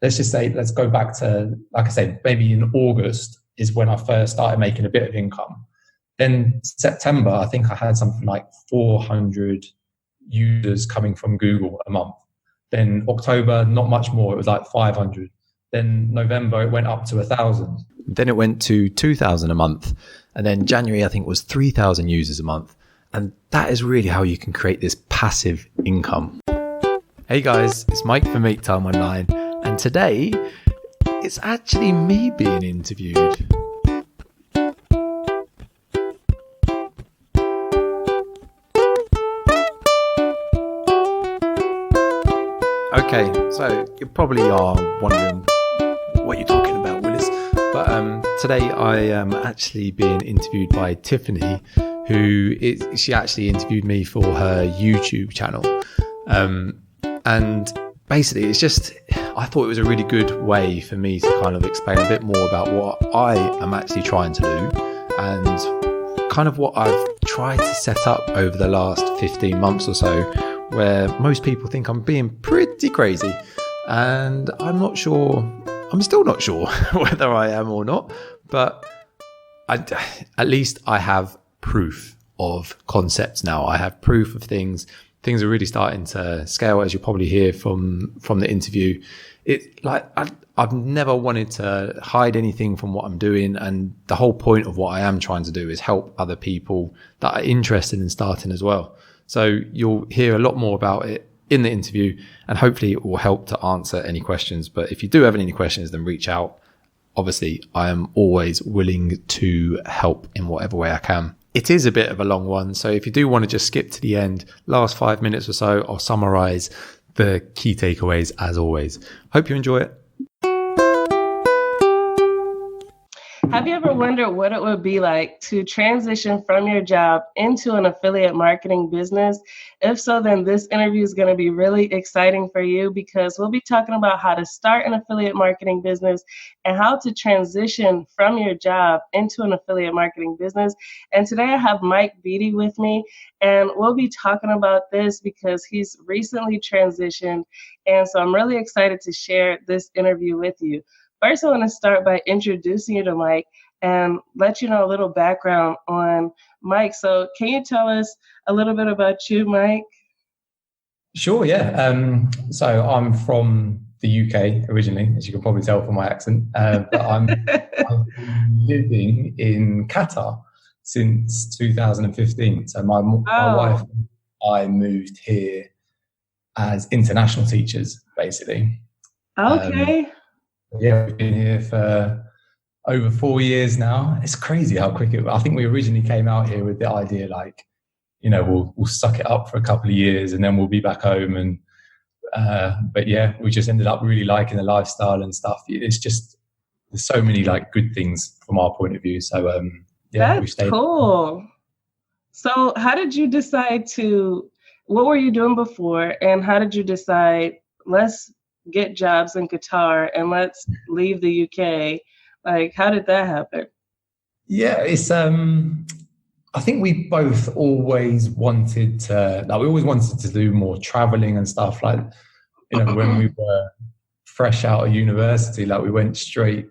let's just say, let's go back to, like I say, maybe in August is when I first started making a bit of income. Then September, I think I had something like 400 users coming from Google a month. Then October, not much more. It was like 500. Then November, it went up to 1,000. Then it went to 2,000 a month. And then January, I think, was 3,000 users a month. And that is really how you can create this passive income. Hey guys, it's Mike from Make Time Online. And today, it's actually me being interviewed. Okay, so you probably are wondering what you're talking about, Willis. But today I am actually being interviewed by Tiffany, she actually interviewed me for her YouTube channel. And basically it's just, I thought it was a really good way for me to kind of explain a bit more about what I am actually trying to do and kind of what I've tried to set up over the last 15 months or so, where most people think I'm being pretty crazy. And I'm still not sure whether I am or not, but at least I have proof of concepts now. I have proof of things. Things are really starting to scale, as you'll probably hear from the interview. I've never wanted to hide anything from what I'm doing, and the whole point of what I am trying to do is help other people that are interested in starting as well. So you'll hear a lot more about it in the interview, and hopefully it will help to answer any questions. But if you do have any questions, then reach out. Obviously, I am always willing to help in whatever way I can. It is a bit of a long one, so if you do want to just skip to the end, last 5 minutes or so, I'll summarize the key takeaways as always. Hope you enjoy it. Have you ever wondered what it would be like to transition from your job into an affiliate marketing business? If so, then this interview is going to be really exciting for you, because we'll be talking about how to start an affiliate marketing business and how to transition from your job into an affiliate marketing business. And today I have Mike Beatty with me, and we'll be talking about this because he's recently transitioned. And so I'm really excited to share this interview with you. First, I want to start by introducing you to Mike and let you know a little background on Mike. So can you tell us a little bit about you, Mike? Sure, yeah. So I'm from the UK originally, as you can probably tell from my accent, but I've been living in Qatar since 2015. So my wife and I moved here as international teachers, basically. Okay. Yeah, we've been here for over 4 years now. It's crazy how quick I think we originally came out here with the idea like, we'll suck it up for a couple of years and then we'll be back home. And but yeah, we just ended up really liking the lifestyle and stuff. It's just, there's so many like good things from our point of view. So yeah, that's we stayed. Cool. So how did you decide what were you doing before, and how did you decide, let's get jobs in Qatar and let's leave the UK? Like, how did that happen? Yeah, it's I think we both always wanted to do more traveling and stuff. Like, when we were fresh out of university, like we went to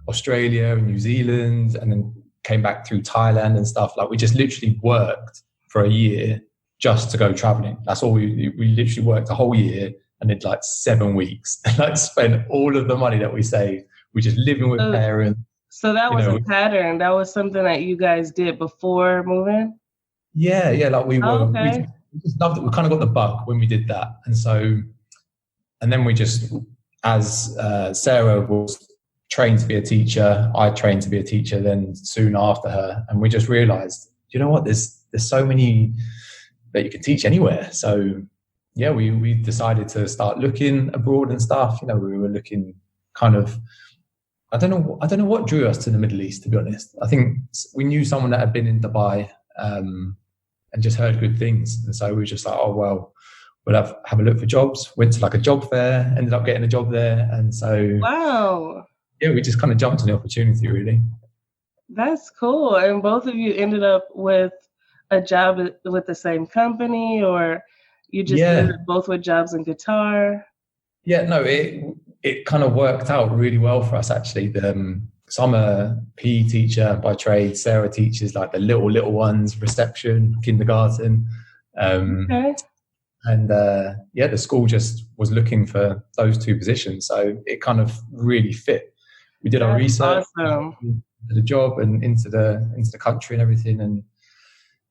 Australia and New Zealand and then came back through Thailand and stuff. Like, we just literally worked for a year just to go traveling. That's all we literally worked a whole year and did like 7 weeks and like spent all of the money that we saved. We just living with parents. So that was a pattern. That was something that you guys did before moving? Yeah. Like we were, okay. we just loved it. We kind of got the bug when we did that. And then we just, as Sarah was trained to be a teacher, I trained to be a teacher then soon after her. And we just realized, you know what, there's so many that you can teach anywhere. So yeah, we decided to start looking abroad and stuff. We were looking kind of, I don't know what drew us to the Middle East, to be honest. I think we knew someone that had been in Dubai and just heard good things. And so we were just like, oh, well, we'll have a look for jobs. Went to like a job fair, ended up getting a job there. And so, wow. Yeah, we just kind of jumped on the opportunity, really. That's cool. And both of you ended up with a job with the same company, or you just did both with jobs in Qatar? Yeah, no, it kind of worked out really well for us actually. So I'm a PE teacher by trade. Sarah teaches like the little ones, reception, kindergarten. Okay. And the school just was looking for those two positions. So it kind of really fit. We did our research, awesome. the job and into the country and everything. And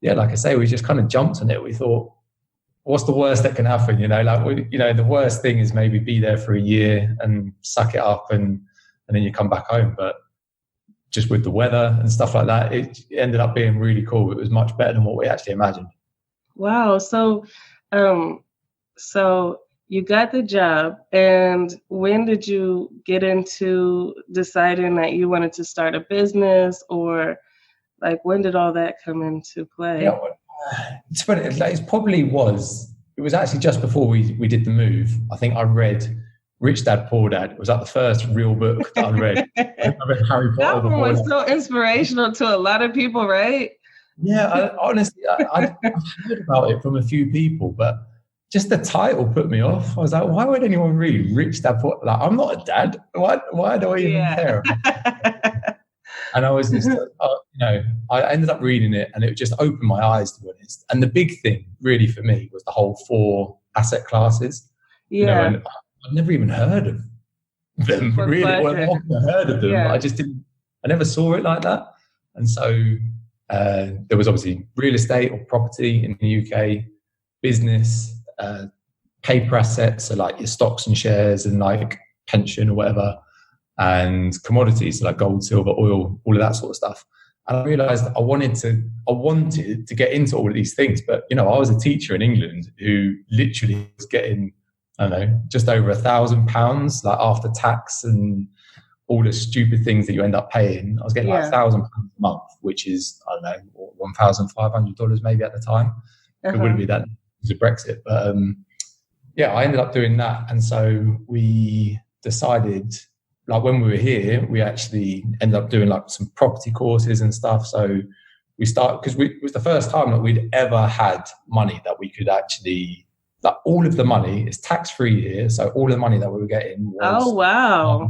yeah, like I say, we just kind of jumped on it. We thought, what's the worst that can happen? The worst thing is maybe be there for a year and suck it up and then you come back home. But just with the weather and stuff like that, it ended up being really cool. It was much better than what we actually imagined. Wow. So you got the job, and when did you get into deciding that you wanted to start a business, or like when did all that come into play? Yeah, it was actually just before we did the move. I think I read Rich Dad Poor Dad. It was like the first real book that I read. I read Harry Potter. That one was so inspirational to a lot of people, right? Yeah, honestly, I've heard about it from a few people, but just the title put me off. I was like, why would anyone read Rich Dad Poor? Like, I'm not a dad. Why do I even care? And I was just, I ended up reading it, and it just opened my eyes, to be honest. And the big thing, really, for me, was the whole 4 asset classes. Yeah, and I'd never even heard of them. Really, well, I've never heard of them. Yeah. I just didn't. I never saw it like that. And so there was obviously real estate or property in the UK, business, paper assets, so like your stocks and shares and like pension or whatever, and commodities like gold, silver, oil, all of that sort of stuff. And I realized I wanted to get into all of these things, but I was a teacher in England who literally was getting, I don't know, just over £1,000 like after tax and all the stupid things that you end up paying. I was getting like £1,000 a month, which is, I don't know, $1,500 maybe at the time. It wouldn't be that because of Brexit, but I ended up doing that. And so we decided, like when we were here, we actually ended up doing like some property courses and stuff. So we started, because it was the first time that we'd ever had money that we could actually, like all of the money is tax-free here. So all the money that we were getting was, oh, wow.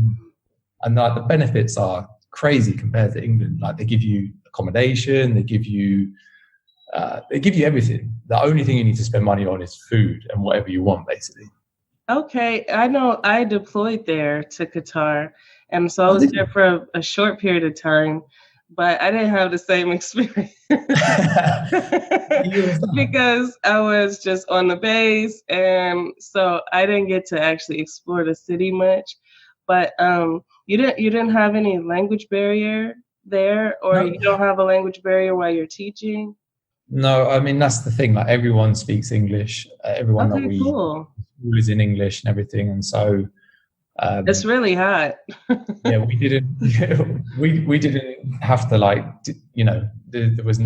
And like the benefits are crazy compared to England. Like they give you accommodation, they give you everything. The only thing you need to spend money on is food and whatever you want, basically. Okay, I know I deployed there to Qatar, and so I was there for a short period of time, but I didn't have the same experience because I was just on the base, and so I didn't get to actually explore the city much. But you didn't have any language barrier there, or you don't have a language barrier while you're teaching? No, I mean that's the thing. Like everyone speaks English. Everyone that we school is in English and everything, and so it's really hot. Yeah, we didn't. We didn't have to there was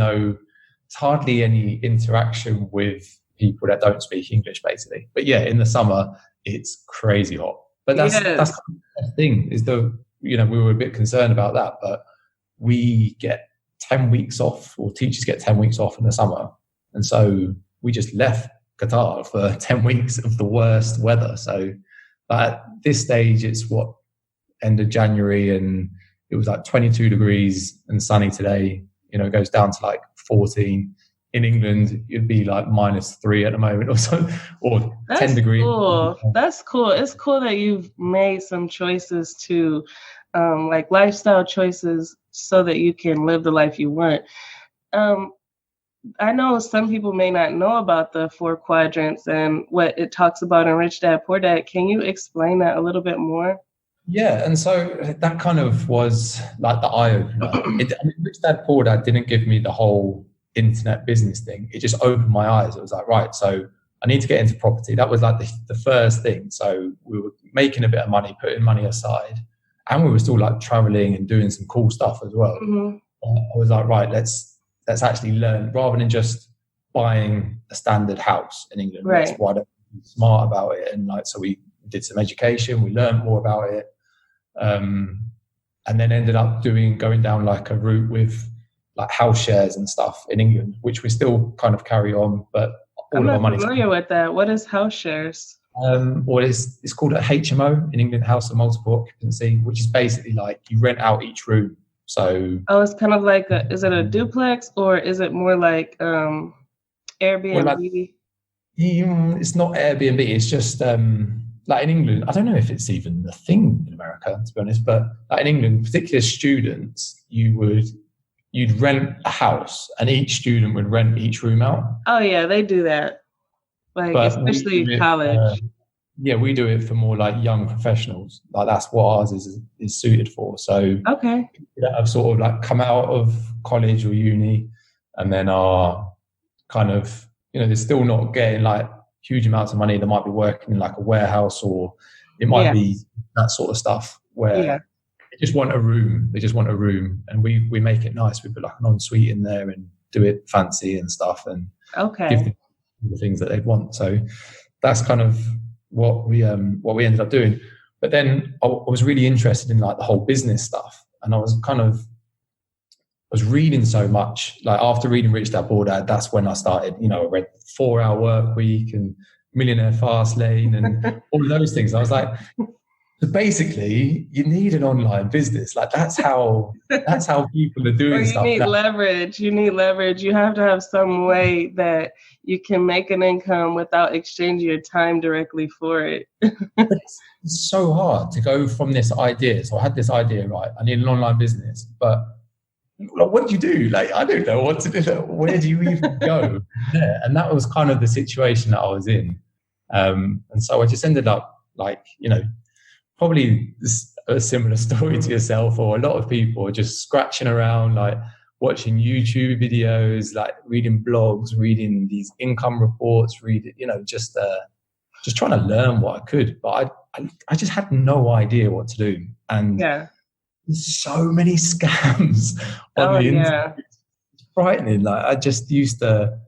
hardly any interaction with people that don't speak English, basically. But yeah, in the summer it's crazy hot. But that's the thing is we were a bit concerned about that, but we get 10 weeks off, or teachers get 10 weeks off in the summer. And so we just left Qatar for 10 weeks of the worst weather. So at this stage, it's end of January, and it was like 22 degrees and sunny today. It goes down to like 14. In England, it'd be like -3 at the moment or so, or that's 10 degrees. Cool. That's cool. It's cool that you've made some choices to like lifestyle choices so that you can live the life you want. I know some people may not know about the 4 quadrants and what it talks about in Rich Dad Poor Dad. Can you explain that a little bit more? Yeah, and so that kind of was like the eye-opener. Rich Dad Poor Dad didn't give me the whole internet business thing. It just opened my eyes. It was like, right, so I need to get into property. That was like the first thing. So we were making a bit of money, putting money aside, and we were still like traveling and doing some cool stuff as well. Mm-hmm. I was like, right, let's actually learn rather than just buying a standard house in England. Right. Why don't we be smart about it? And so we did some education, we learned more about it, and then ended up going down like a route with like house shares and stuff in England, which we still kind of carry on, but all I'm of our not money. familiar with that. What is house shares? Well, it's called a HMO in England, House of Multiple Occupancy, which is basically like you rent out each room. So it's kind of like is it a duplex or is it more like Airbnb? Well, it's not Airbnb. It's just like in England. I don't know if it's even a thing in America, to be honest. But like in England, particularly as students, you'd rent a house, and each student would rent each room out. Oh yeah, they do that. Like especially college. We do it for more like young professionals. Like that's what ours is suited for. So okay, people that have sort of like come out of college or uni, and then are kind of, they're still not getting like huge amounts of money. They might be working in like a warehouse, or it might be that sort of stuff where they just want a room. They just want a room, and we make it nice. We put like an ensuite in there and do it fancy and stuff, and give them the things that they'd want. So that's kind of what we ended up doing. But then I was really interested in like the whole business stuff, and I was reading so much. Like after reading Rich Dad Poor Dad, that's when I started. I read 4 Hour Work Week and Millionaire Fast Lane and all of those things. I was like, so basically, you need an online business. Like that's how people are doing stuff. You need leverage. You need leverage. You have to have some way that you can make an income without exchanging your time directly for it. But it's so hard to go from this idea. So I had this idea, right? I need an online business, but what do you do? Like, I don't know what to do. Where do you even go? Yeah. And that was kind of the situation that I was in. And so I just ended up like, probably a similar story to yourself, or a lot of people are just scratching around, like watching YouTube videos, like reading blogs, reading these income reports, just trying to learn what I could. But I just had no idea what to do. And so many scams on the internet. It's frightening. Like I just used to,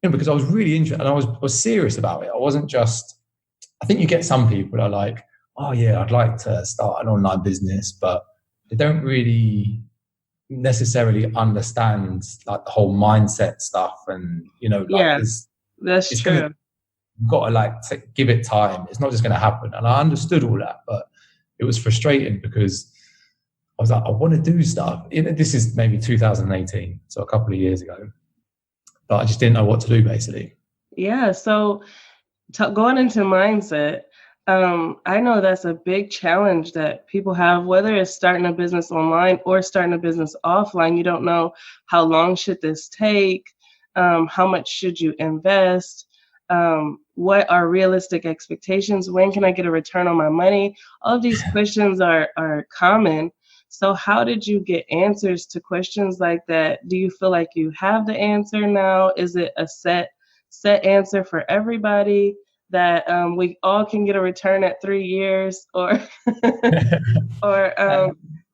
because I was really interested and I was serious about it. I wasn't just, I think you get some people that are like, oh yeah, I'd like to start an online business, but they don't really necessarily understand like the whole mindset stuff. And, that's true. You've got to give it time. It's not just going to happen. And I understood all that, but it was frustrating because I was like, I want to do stuff. This is maybe 2018, so a couple of years ago. But I just didn't know what to do, basically. Yeah, so going into mindset, I know that's a big challenge that people have, whether it's starting a business online or starting a business offline. You don't know how long should this take, how much should you invest, what are realistic expectations, when can I get a return on my money? All of these questions are common. So how did you get answers to questions like that? Do you feel like you have the answer now? Is it a set answer for everybody that we all can get a return at 3 years, or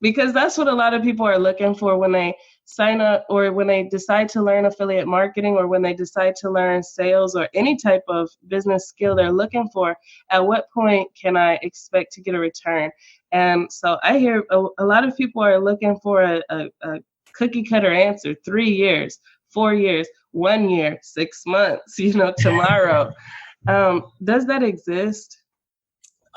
because that's what a lot of people are looking for when they sign up, or when they decide to learn affiliate marketing, or when they decide to learn sales or any type of business skill. They're looking for, at what point can I expect to get a return? And so I hear a lot of people are looking for a cookie cutter answer: 3 years, 4 years, 1 year, 6 months, tomorrow. Does that exist?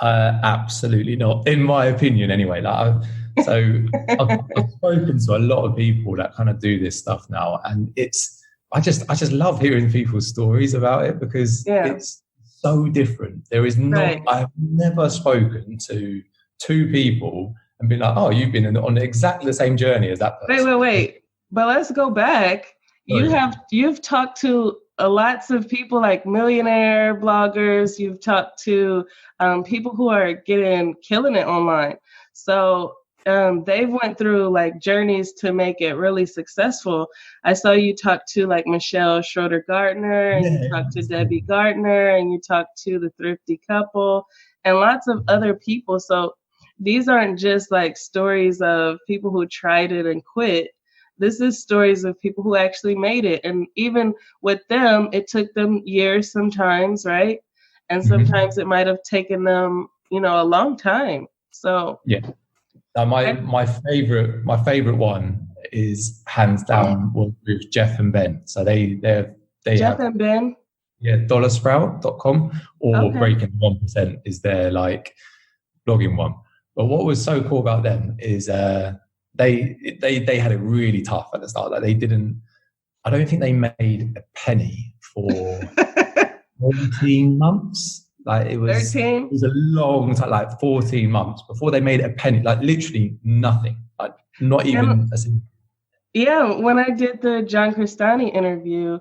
Absolutely not, in my opinion anyway. I've spoken to a lot of people that kind of do this stuff now, and I just love hearing people's stories about it, because it's so different. There is not, I've never spoken to 2 people and been like, oh, you've been on exactly the same journey as that person. Wait. But let's go back. You've talked to lots of people, like millionaire bloggers. You've talked to people who are killing it online. So they've went through like journeys to make it really successful. I saw you talk to like Michelle Schroeder Gardner, and you talked to Debbie Gardner, and you talked to the Thrifty Couple, and lots of other people. So these aren't just like stories of people who tried it and quit. This is stories of people who actually made it. And even with them, it took them years sometimes, right? And sometimes it might have taken them, a long time. So my favorite one is hands down was with Jeff and Ben. So they Jeff and Ben. dollarsprout.com, or Breaking 1% is their like blogging one. But what was so cool about them is they had it really tough at the start. Like I don't think they made a penny for 14 months. Like it was 13? It was a long time, like 14 months before they made a penny, like literally nothing, like not even a single. Yeah, when I did the John Crestani interview,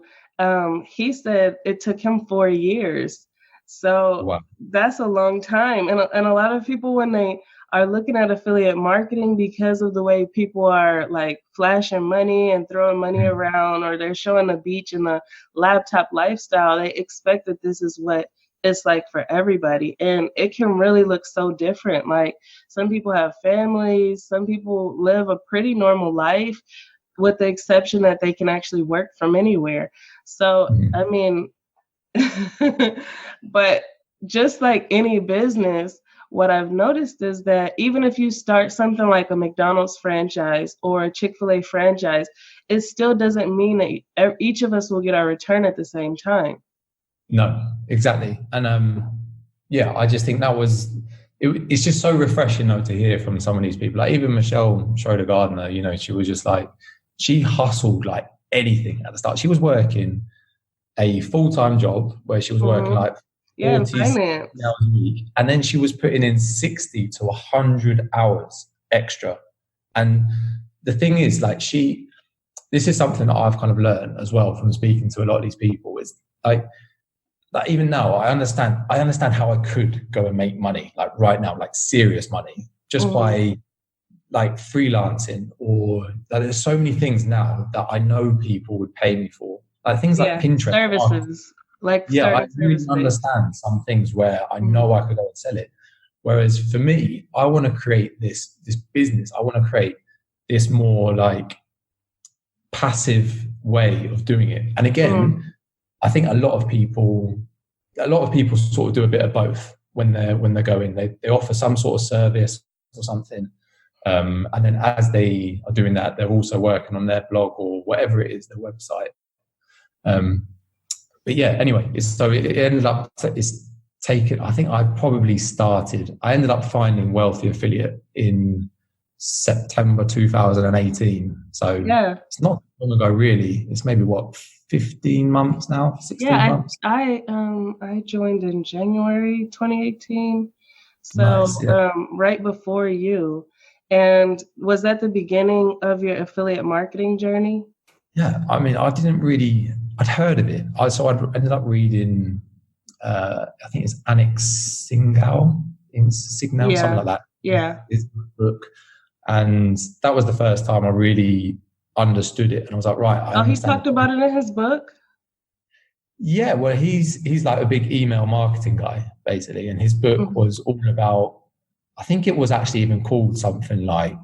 he said it took him 4 years. So wow. That's a long time. And a lot of people, when they are looking at affiliate marketing, because of the way people are like flashing money and throwing money around, or they're showing the beach and the laptop lifestyle, they expect that this is what it's like for everybody. And it can really look so different. Like some people have families, some people live a pretty normal life, with the exception that they can actually work from anywhere. So, I mean, but just like any business, what I've noticed is that even if you start something like a McDonald's franchise or a Chick-fil-A franchise, it still doesn't mean that each of us will get our return at the same time. No, exactly. And I just think it's just so refreshing though to hear from some of these people. Like even Michelle Schroeder Gardner, you know, she was just like, she hustled like anything at the start. She was working a full-time job where she was working like 40 hours a week, and then she was putting in 60 to 100 hours extra. And the thing is, like, this is something that I've kind of learned as well from speaking to a lot of these people, is like even now I understand how I could go and make money, like right now, like serious money, just by like freelancing, or like, there's so many things now that I know people would pay me for, like things like Pinterest services. I really understand some things where I know I could go and sell it. Whereas for me, I want to create this business. I want to create this more like passive way of doing it. And again, I think a lot of people sort of do a bit of both when they're going. They offer some sort of service or something. And then as they are doing that, they're also working on their blog or whatever it is, their website. But yeah, anyway, it ended up, I think I ended up finding Wealthy Affiliate in September 2018. So it's not long ago, really. It's maybe 15 months now, 16 months? I joined in January 2018. So nice, right before you. And was that the beginning of your affiliate marketing journey? Yeah, I mean, I'd heard of it. So I ended up reading, I think it's Annex Signal, something like that. Yeah. His book. And that was the first time I really understood it. And I was like, right. He talked about it in his book? Yeah, well, he's like a big email marketing guy, basically. And his book was all about, I think it was actually even called something like,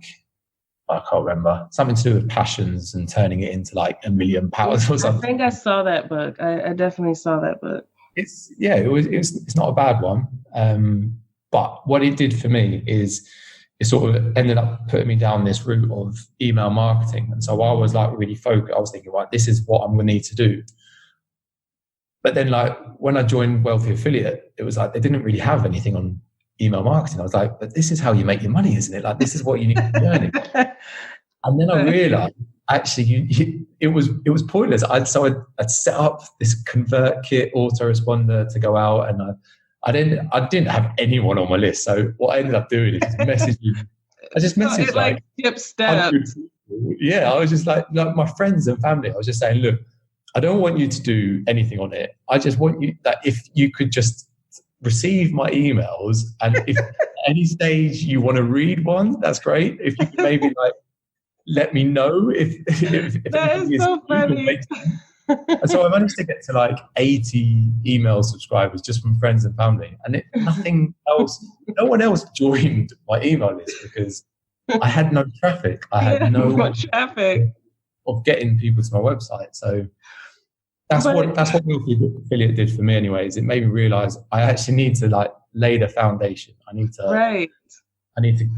I can't remember, something to do with passions and turning it into like £1 million or something. I think I saw that book. I definitely saw that book. It's not a bad one. But what it did for me is it sort of ended up putting me down this route of email marketing. And so I was like really focused. I was thinking, right, this is what I'm going to need to do. But then like when I joined Wealthy Affiliate, it was like they didn't really have anything on email marketing. I was like, but this is how you make your money, isn't it? Like, this is what you need to be earning. And then I realized actually it was pointless. I'd set up this ConvertKit autoresponder to go out, and I didn't have anyone on my list. So what I ended up doing is messaging. I just messaged like skip steps. Yeah, I was just like my friends and family. I was just saying, look, I don't want you to do anything on it. I just want you that if you could just receive my emails, and if at any stage you want to read one, that's great. If you could maybe like let me know if that is so funny. And so I managed to get to like 80 email subscribers just from friends and family, and no one else joined my email list because I had no traffic. I had no traffic of getting people to my website. So that's what Wealthy Affiliate did for me anyways. It made me realize I actually need to like lay the foundation. I need to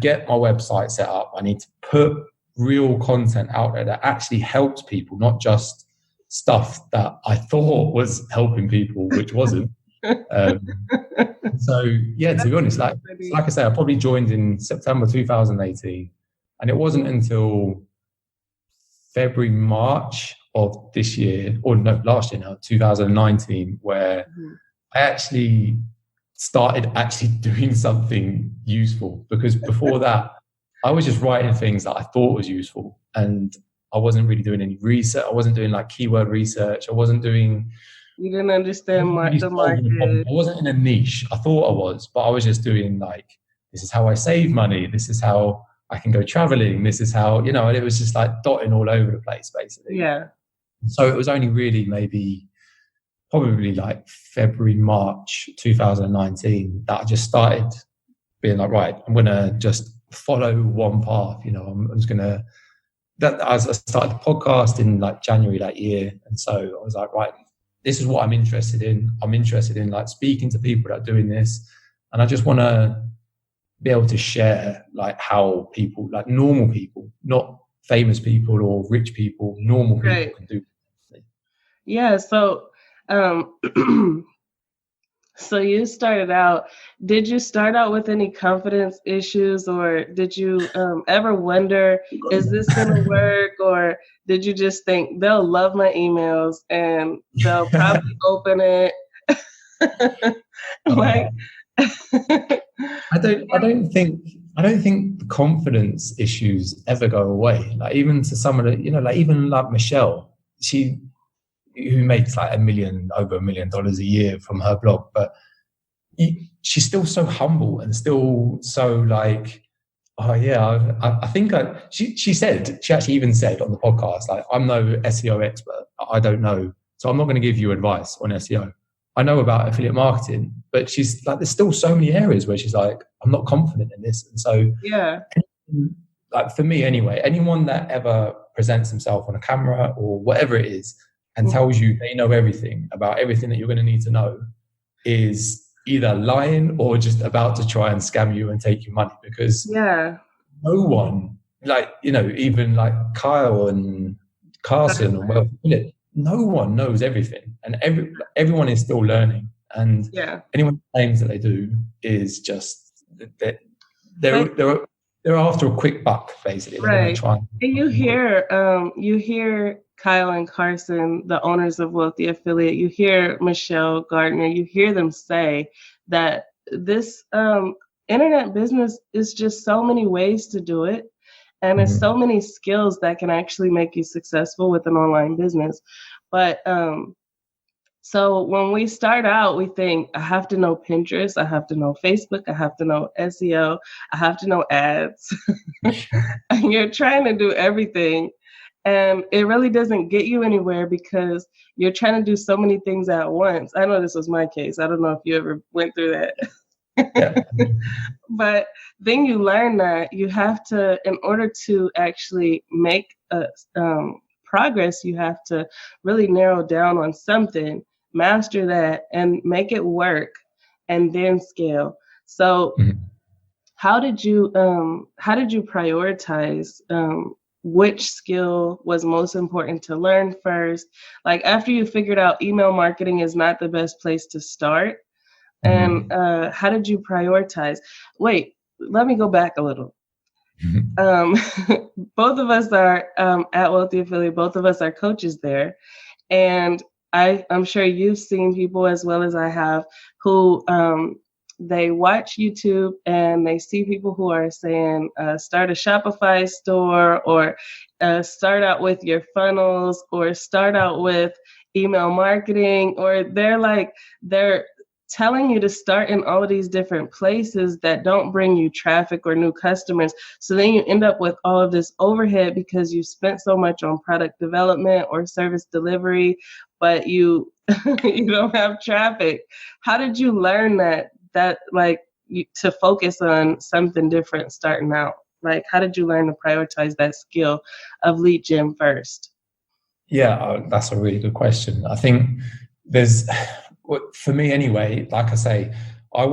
get my website set up. I need to put real content out there that actually helps people, not just stuff that I thought was helping people, which wasn't. So yeah, to be honest, like I say, I probably joined in September 2018, and it wasn't until February, March of this year, or no, last year now, 2019, where I actually started doing something useful. Because before that, I was just writing things that I thought was useful, and I wasn't really doing any research. I wasn't doing like keyword research. I wasn't doing. You didn't understand the market. I wasn't in a niche. I thought I was, but I was just doing like, this is how I save money. This is how I can go traveling. This is how, and it was just like dotting all over the place, basically. Yeah. So it was only really probably like February, March 2019 that I just started being like, right, I'm going to just follow one path. I'm just going to, as I started the podcast in like January that year. And so I was like, right, this is what I'm interested in. I'm interested in like speaking to people that are doing this. And I just want to be able to share like how people, like normal people, not famous people or rich people, normal people can do. Yeah. So, so you started out, did you start out with any confidence issues, or did you ever wonder, is this going to work? Or did you just think they'll love my emails and they'll probably open it? Like, I don't think the confidence issues ever go away. Like even to some of the, like even like Michelle, who makes like over $1 million a year from her blog, but she's still so humble and still so like, oh yeah, I think she actually even said on the podcast, like, I'm no SEO expert. I don't know. So I'm not going to give you advice on SEO. I know about affiliate marketing, but she's like, there's still so many areas where she's like, I'm not confident in this. And so, yeah, like for me anyway, anyone that ever presents himself on a camera or whatever it is and tells you they know everything about everything that you're going to need to know is either lying or just about to try and scam you and take your money. Because no one, like, even like Kyle and Carson and Wealth Affiliate, no one knows everything, and everyone is still learning. And anyone who claims that they do is just they're after a quick buck, basically. Right. And you hear Kyle and Carson, the owners of Wealthy Affiliate, you hear Michelle Gardner, you hear them say that this internet business is just so many ways to do it. And there's so many skills that can actually make you successful with an online business. But so when we start out, we think, I have to know Pinterest, I have to know Facebook, I have to know SEO, I have to know ads. And you're trying to do everything. And it really doesn't get you anywhere because you're trying to do so many things at once. I know this was my case. I don't know if you ever went through that. But then you learn that you have to, in order to actually make progress, you have to really narrow down on something, master that, and make it work, and then scale. So how did you prioritize which skill was most important to learn first? Like after you figured out email marketing is not the best place to start, and how did you prioritize? Wait, let me go back a little. Both of us are at Wealthy Affiliate. Both of us are coaches there. And I'm sure you've seen people as well as I have who they watch YouTube and they see people who are saying, start a Shopify store, or start out with your funnels, or start out with email marketing, or they're telling you to start in all of these different places that don't bring you traffic or new customers. So then you end up with all of this overhead because you spent so much on product development or service delivery, but you don't have traffic. How did you learn that to focus on something different starting out? Like, how did you learn to prioritize that skill of lead gen first? Yeah, that's a really good question. I think for me anyway, like I say, I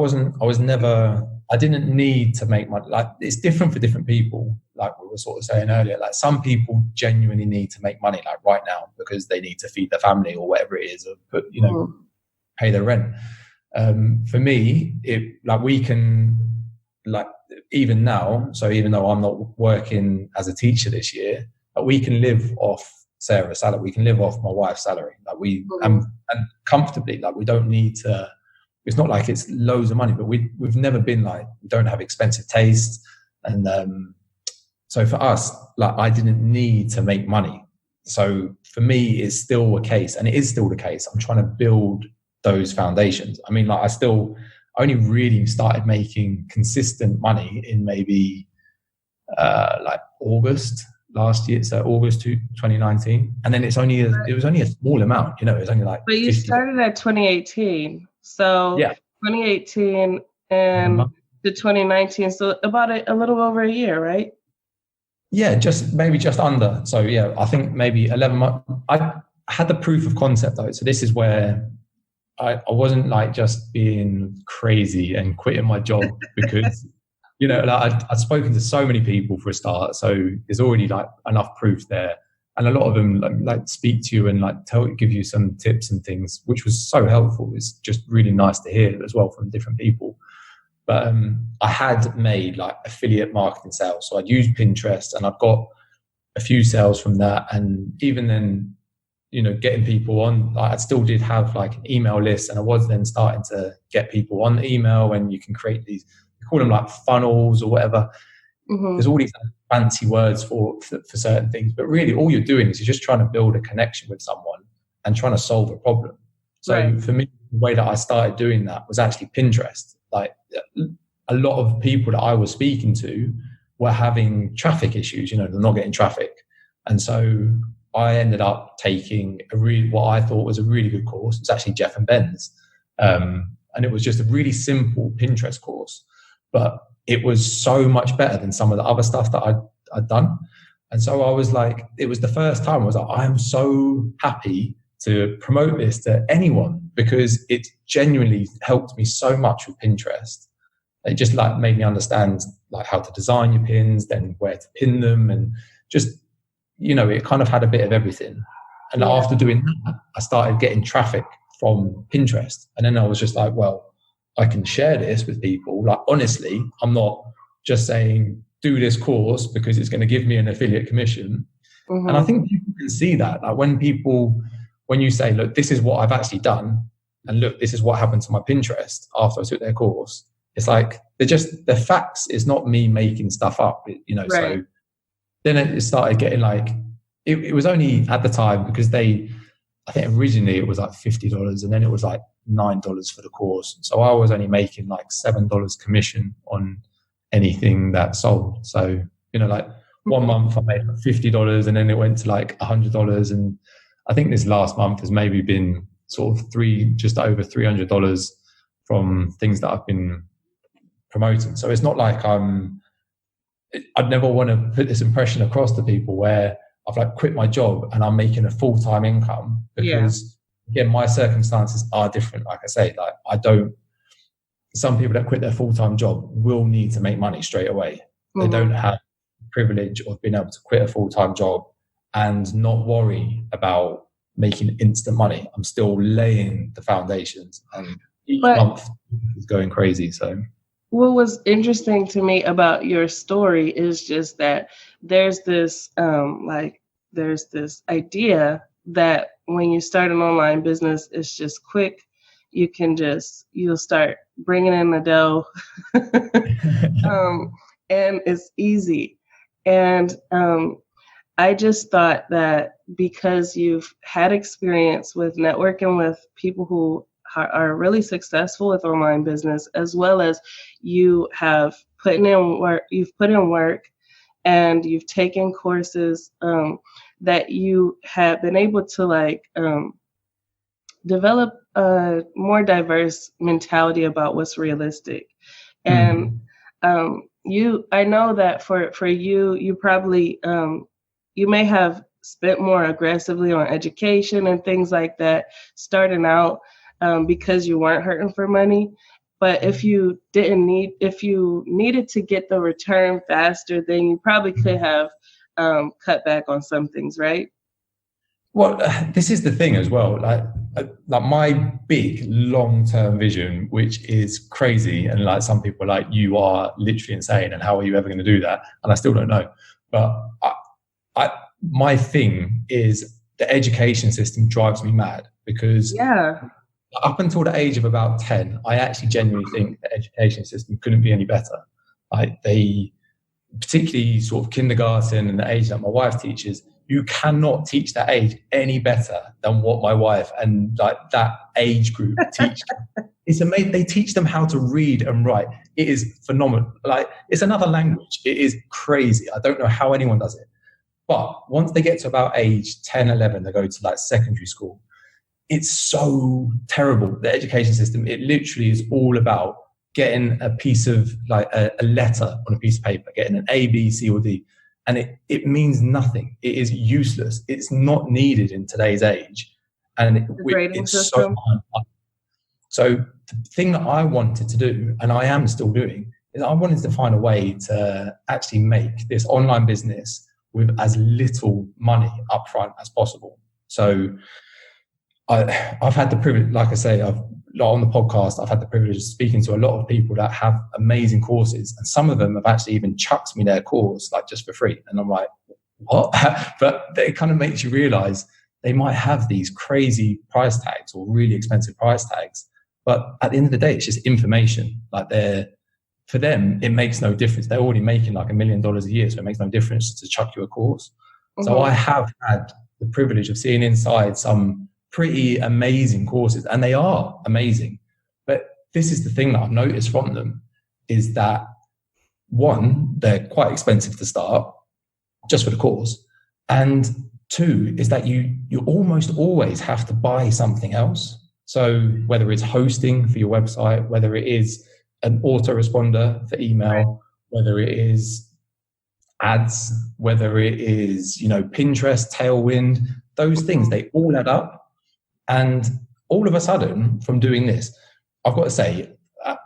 didn't need to make money. Like, it's different for different people. like we were sort of saying earlier, like some people genuinely need to make money like right now because they need to feed their family or whatever it is, or put, you know, pay their rent. For me, it like we can, like even now, so even though I'm not working as a teacher this year, but we can live off Sarah's salary. We can live off my wife's salary. Like we and comfortably. Like we don't need to. It's not like it's loads of money, but we've never been like, we don't have expensive tastes, and so for us, like I didn't need to make money. So for me, it's still a case, and it is still the case. I'm trying to build those foundations. I mean, like I only really started making consistent money in maybe like August last year, so August 2019, and then it was only a small amount, you know. It was only like. But you 50. started at 2018, so yeah, 2018 and to 2019, so about a little over a year, right? Yeah, just under. So yeah, I think maybe 11 months. I had the proof of concept though, so this is where I wasn't like just being crazy and quitting my job because. You know, like I'd spoken to so many people for a start, so there's already like enough proof there, and a lot of them like speak to you and like give you some tips and things, which was so helpful. It's just really nice to hear as well from different people. But I had made like affiliate marketing sales, so I'd used Pinterest and I'd got a few sales from that, and even then, you know, getting people on, I still did have like an email list, and I was then starting to get people on email, and you can create these. Call them like funnels or whatever. There's all these fancy words for certain things, but really all you're doing is you're just trying to build a connection with someone and trying to solve a problem. So for me, the way that I started doing that was actually Pinterest. Like a lot of people that I was speaking to were having traffic issues, you know, they're not getting traffic. And so I ended up taking what I thought was a really good course. It's actually Jeff and Ben's. And it was just a really simple Pinterest course. But it was so much better than some of the other stuff that I'd done. And so I was like, it was the first time I was like, I'm so happy to promote this to anyone because it genuinely helped me so much with Pinterest. It just like made me understand like how to design your pins, then where to pin them, and just, you know, it kind of had a bit of everything. And after doing that, I started getting traffic from Pinterest. And then I was just like, well, I can share this with people. Like, honestly, I'm not just saying do this course because it's going to give me an affiliate commission. And I think people can see that. Like when you say, look, this is what I've actually done, and look, this is what happened to my Pinterest after I took their course. It's like the facts. It's not me making stuff up, you know. Right. So then it started getting like it was only at the time because I think originally it was like $50, and then it was like $9 for the course. So I was only making like $7 commission on anything that sold. So, you know, like 1 month I made like $50, and then it went to like $100. And I think this last month has maybe been sort of just over $300 from things that I've been promoting. So it's not like I'd never want to put this impression across to people where I've like quit my job and I'm making a full-time income because again, my circumstances are different. Like I say, like some people that quit their full-time job will need to make money straight away. They don't have the privilege of being able to quit a full-time job and not worry about making instant money. I'm still laying the foundations, and each month is going crazy. So what was interesting to me about your story is just that there's this idea that when you start an online business, it's just quick. You'll start bringing in the dough and it's easy. And I just thought that because you've had experience with networking with people who are really successful with online business, as well as you have put in work and you've taken courses, that you have been able to develop a more diverse mentality about what's realistic. And I know that for you, you probably you may have spent more aggressively on education and things like that starting out because you weren't hurting for money. But if you needed to get the return faster, then you probably could have cut back on some things, right? Well, this is the thing as well. Like my big long-term vision, which is crazy, and like some people are like, you are literally insane, and how are you ever going to do that? And I still don't know. But my thing is the education system drives me mad, because up until the age of about 10, I actually genuinely think the education system couldn't be any better. Like they, particularly sort of kindergarten and the age that my wife teaches, you cannot teach that age any better than what my wife and like that age group teach. It's amazing. They teach them how to read and write. It is phenomenal. Like, it's another language. It is crazy. I don't know how anyone does it. But once they get to about age 10, 11, they go to like secondary school. It's so terrible. The education system, it literally is all about getting a piece of like a letter on a piece of paper, getting an A, B, C, or D. And it means nothing. It is useless. It's not needed in today's age. And it's so hard. So the thing that I wanted to do, and I am still doing, is I wanted to find a way to actually make this online business with as little money upfront as possible. So I've had the privilege, like I say, on the podcast, I've had the privilege of speaking to a lot of people that have amazing courses, and some of them have actually even chucked me their course like just for free. And I'm like, what? But it kind of makes you realize they might have these crazy price tags or really expensive price tags, but at the end of the day, it's just information. Like for them, it makes no difference. They're already making like $1 million a year, so it makes no difference to chuck you a course. Mm-hmm. So I have had the privilege of seeing inside some pretty amazing courses, and they are amazing. But this is the thing that I've noticed from them, is that one, they're quite expensive to start just for the course, and two is that you almost always have to buy something else. So whether it's hosting for your website, whether it is an autoresponder for email, whether it is ads, whether it is, Pinterest, Tailwind, those things, they all add up. And all of a sudden, from doing this, I've got to say,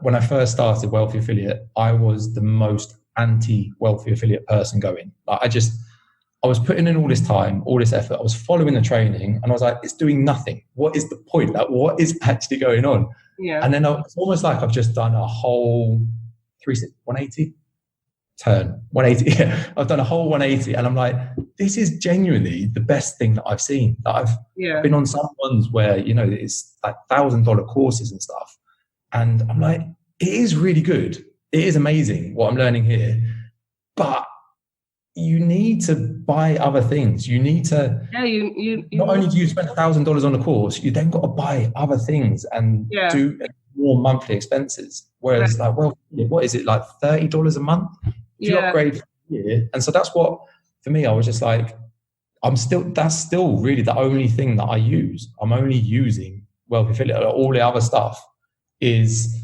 when I first started Wealthy Affiliate, I was the most anti-Wealthy Affiliate person going. Like, I was putting in all this time, all this effort. I was following the training, and I was like, it's doing nothing. What is the point? Like, what is actually going on? Yeah. And then it's almost like I've just done a whole 180 turn, 180. Yeah, I've done a whole 180, and I'm like, this is genuinely the best thing that I've seen. That I've been on some ones where, it's like $1,000 courses and stuff. And I'm like, it is really good. It is amazing what I'm learning here. But you need to buy other things. You need to, not only do you spend $1,000 on a course, you then got to buy other things and do more monthly expenses. Whereas what is it, like $30 a month? If you upgrade for a year. And so that's what, for me, I was just like, that's still really the only thing that I use. I'm only using Wealthy Affiliate. All the other stuff is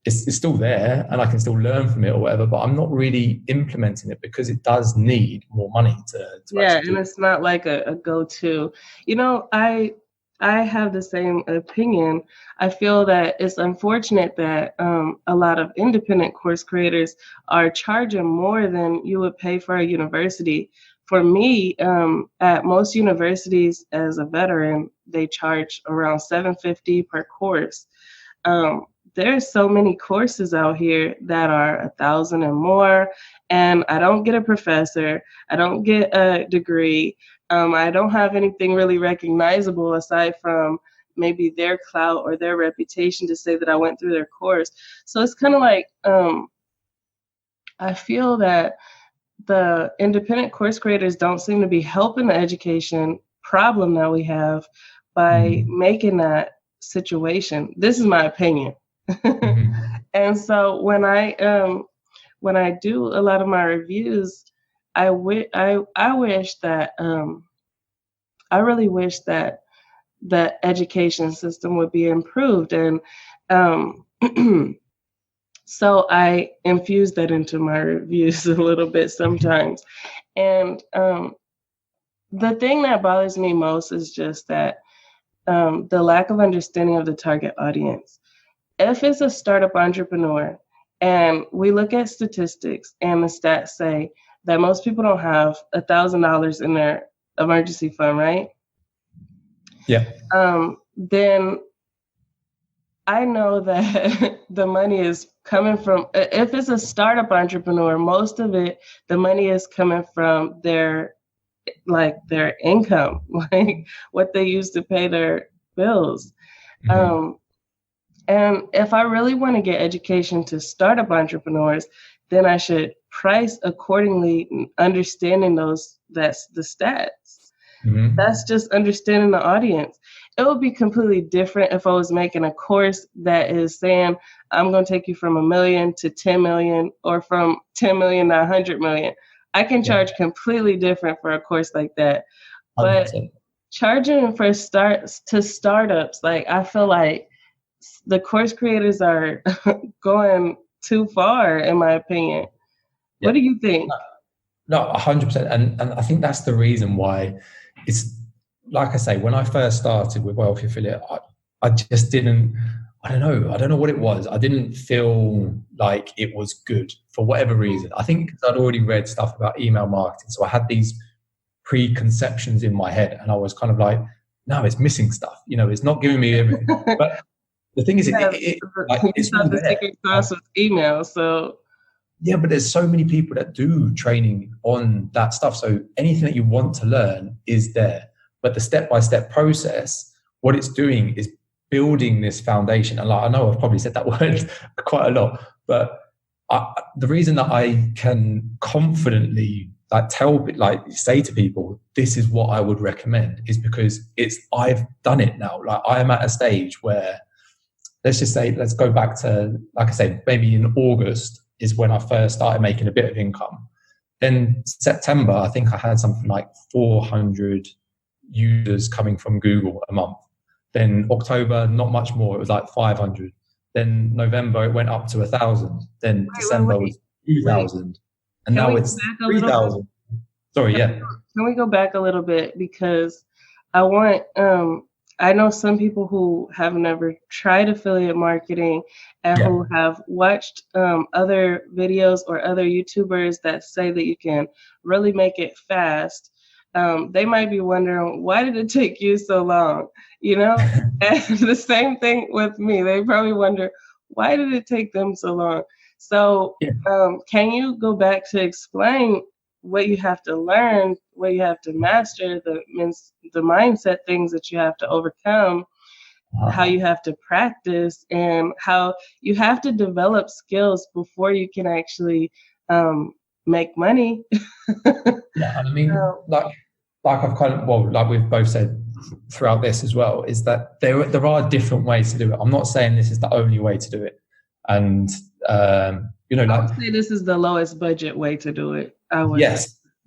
still there, and I can still learn from it or whatever, but I'm not really implementing it because it does need more money to and it's not like a go-to. I have the same opinion. I feel that it's unfortunate that a lot of independent course creators are charging more than you would pay for a university. For me, at most universities, as a veteran, they charge around $750 per course. There's so many courses out here that are $1,000 and more, and I don't get a professor, I don't get a degree, I don't have anything really recognizable aside from maybe their clout or their reputation to say that I went through their course. So it's kind of like, I feel that the independent course creators don't seem to be helping the education problem that we have by making that situation. This is my opinion. And so when I do a lot of my reviews, I wish that I really wish that the education system would be improved, and so I infuse that into my reviews a little bit sometimes. And the thing that bothers me most is just that the lack of understanding of the target audience. if it's a startup entrepreneur and we look at statistics and the stats say that most people don't have $1,000 in their emergency fund, right? Yeah. Then I know that the money is coming from, if it's a startup entrepreneur, most of it, the money is coming from their income, like what they use to pay their bills. And if I really want to get education to startup entrepreneurs, then I should price accordingly, understanding that's the stats. That's just understanding the audience. It would be completely different if I was making a course that is saying, I'm going to take you from $1 million to 10 million or from 10 million to 100 million. I can charge completely different for a course like that. But 100%. Charging for startups, like I feel like the course creators are going too far, in my opinion. What do you think? No, 100%. And I think that's the reason why it's, like I say, when I first started with Wealthy Affiliate, I just didn't, I don't know what it was. I didn't feel like it was good for whatever reason. I think I'd already read stuff about email marketing. So I had these preconceptions in my head and I was kind of like, no, it's missing stuff. It's not giving me everything. But the thing is, it's all the secret sauce with email. So yeah, but there's so many people that do training on that stuff. So anything that you want to learn is there. But the step-by-step process, what it's doing is building this foundation. And I know I've probably said that word quite a lot, but the reason that I can confidently say to people, this is what I would recommend, is because I've done it now. Like I am at a stage where, let's go back to, like I say, maybe in August is when I first started making a bit of income. Then September, I think I had something like 400 users coming from Google a month. Then October, not much more. It was like 500. Then November, it went up to 1,000. Then December was 2,000. And now it's 3,000. Sorry, yeah. Can we go back a little bit? Because I know some people who have never tried affiliate marketing and who have watched other videos or other YouTubers that say that you can really make it fast. They might be wondering, why did it take you so long? And the same thing with me. They probably wonder, why did it take them so long? So can you go back to explain what you have to learn, what you have to master, the mindset things that you have to overcome, how you have to practice, and how you have to develop skills before you can actually make money? Yeah, I mean, like I've like we've both said throughout this as well, is that there are different ways to do it. I'm not saying this is the only way to do it, and I would say this is the lowest budget way to do it.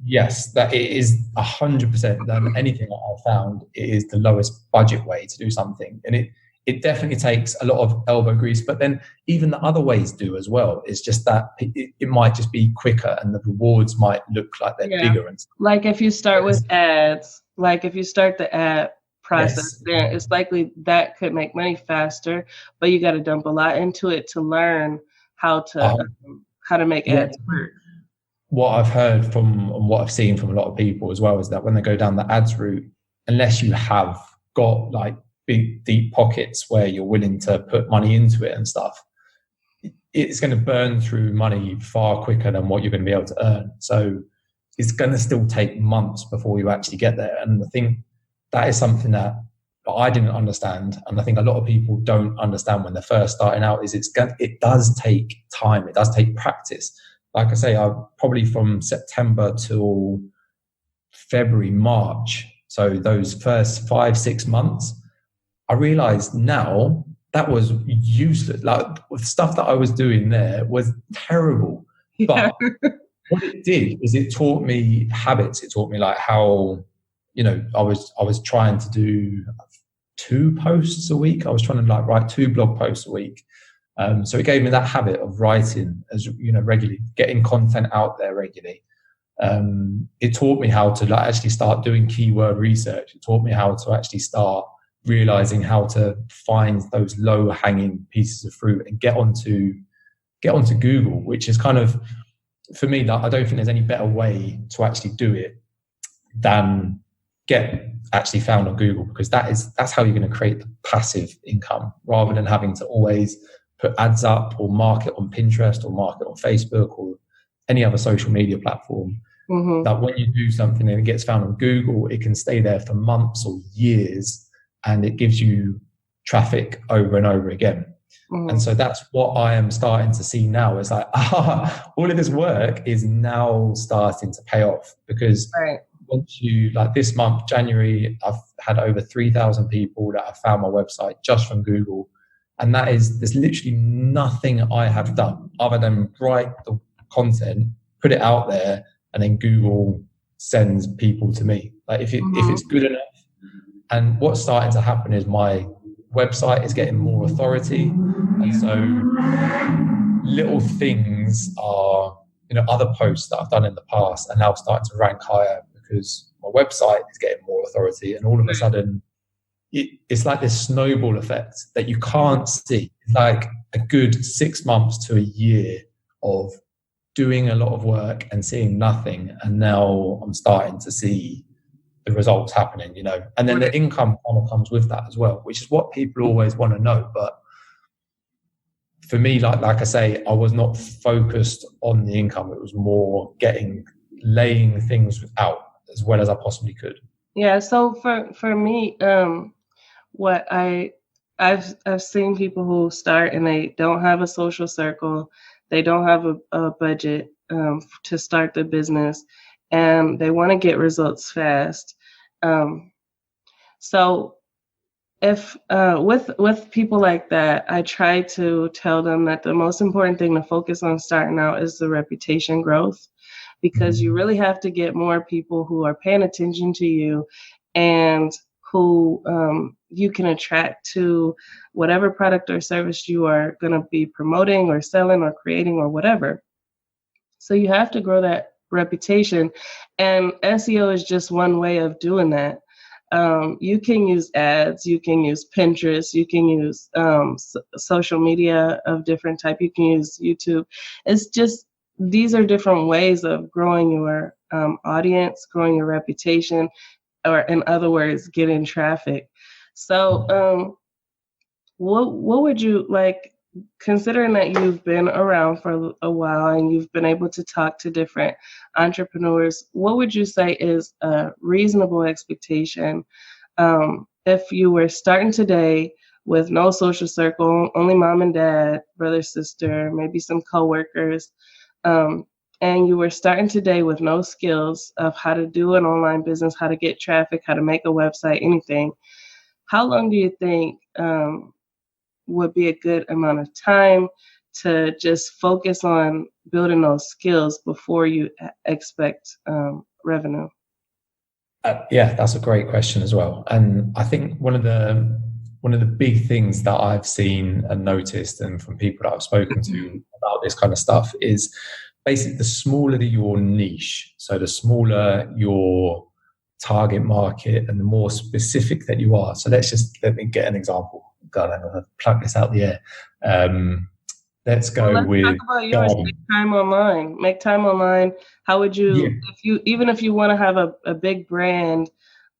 Yes, that it is 100%. Than anything that I've found, it is the lowest budget way to do something, and it definitely takes a lot of elbow grease. But then even the other ways do as well. It's just that it might just be quicker, and the rewards might look like they're bigger. And stuff. Like if you start with ads, like if you start the ad process, there it's likely that could make money faster, but you got to dump a lot into it to learn how to make ads work. What I've heard from and what I've seen from a lot of people as well is that when they go down the ads route, unless you have got like big deep pockets where you're willing to put money into it and stuff, it's going to burn through money far quicker than what you're going to be able to earn. So it's going to still take months before you actually get there. And I think that is something that I didn't understand, and I think a lot of people don't understand when they're first starting out, is it does take time, it does take practice. Like I say, I probably from September till February, March, so those first 5-6 months, I realized now that was useless. Like the stuff that I was doing there was terrible. But what it did is it taught me habits. It taught me like how, I was trying to do 2 posts a week. I was trying to like write 2 blog posts a week. So it gave me that habit of writing as regularly, getting content out there regularly. It taught me how to like actually start doing keyword research. It taught me how to actually start realizing how to find those low hanging pieces of fruit and get onto Google, which is kind of, for me, like, I don't think there's any better way to actually do it than get actually found on Google, because that's how you're going to create the passive income, rather than having to always put ads up or market on Pinterest or market on Facebook or any other social media platform. That when you do something and it gets found on Google, it can stay there for months or years, and it gives you traffic over and over again. And so that's what I am starting to see now, is like, all of this work is now starting to pay off, because once you, like this month, January, I've had over 3,000 people that have found my website just from Google. And there's literally nothing I have done other than write the content, put it out there, and then Google sends people to me. Like if it's good enough. And what's starting to happen is my website is getting more authority. And so little things are, other posts that I've done in the past are now starting to rank higher because my website is getting more authority. And all of a sudden, it's like this snowball effect that you can't see. It's like a good 6 months to a year of doing a lot of work and seeing nothing. And now I'm starting to see the results happening, and then the income kind of comes with that as well, which is what people always want to know. But for me, like I say, I was not focused on the income. It was more laying things out as well as I possibly could. Yeah. So for me, what I've seen people who start and they don't have a social circle, they don't have a budget to start the business, and they want to get results fast. So if with people like that, I try to tell them that the most important thing to focus on starting out is the reputation growth, because you really have to get more people who are paying attention to you and who you can attract to whatever product or service you are going to be promoting or selling or creating or whatever. So you have to grow that reputation, and SEO is just one way of doing that. You can use ads, you can use Pinterest, you can use social media of different type, you can use YouTube. It's just, these are different ways of growing your audience, growing your reputation, or in other words, getting traffic. So what would you like, considering that you've been around for a while and you've been able to talk to different entrepreneurs, what would you say is a reasonable expectation if you were starting today with no social circle, only mom and dad, brother, sister, maybe some coworkers, and you were starting today with no skills of how to do an online business, how to get traffic, how to make a website, anything? How long do you think would be a good amount of time to just focus on building those skills before you expect revenue? Yeah, that's a great question as well. And I think one of the big things that I've seen and noticed, and from people that I've spoken to about this kind of stuff, is basically the smaller your niche, so the smaller your target market and the more specific that you are. So let me get an example. God, I'm going to plug this out the air. Let's go with talk about yours. Make time online. Make time online. How would you, if you want to have a big brand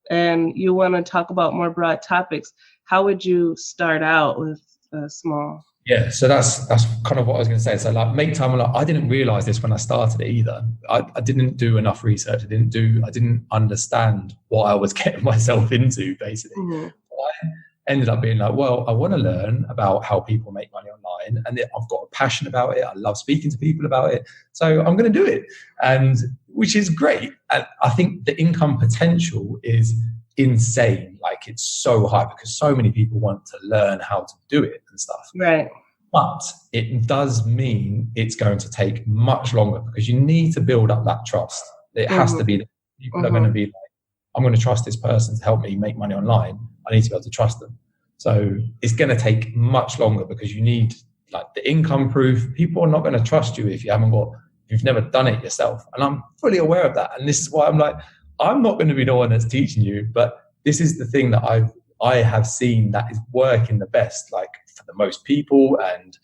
and you want to talk about more broad topics, how would you start out with small? Yeah, so that's kind of what I was going to say. So like, make time online. I didn't realize this when I started it either. I didn't do enough research. I didn't understand what I was getting myself into, basically. I ended up being like, well, I want to learn about how people make money online, and I've got a passion about it. I love speaking to people about it, so I'm going to do it, and which is great. And I think the income potential is insane. Like, it's so high because so many people want to learn how to do it and stuff. Right. But it does mean it's going to take much longer, because you need to build up that trust. It has to be, people are going to be like, I'm going to trust this person to help me make money online. I need to be able to trust them. So it's going to take much longer, because you need like the income proof. People are not going to trust you if you've never done it yourself. And I'm fully aware of that. And this is why I'm like, I'm not going to be the one that's teaching you, but this is the thing that I have seen that is working the best, like for the most people, and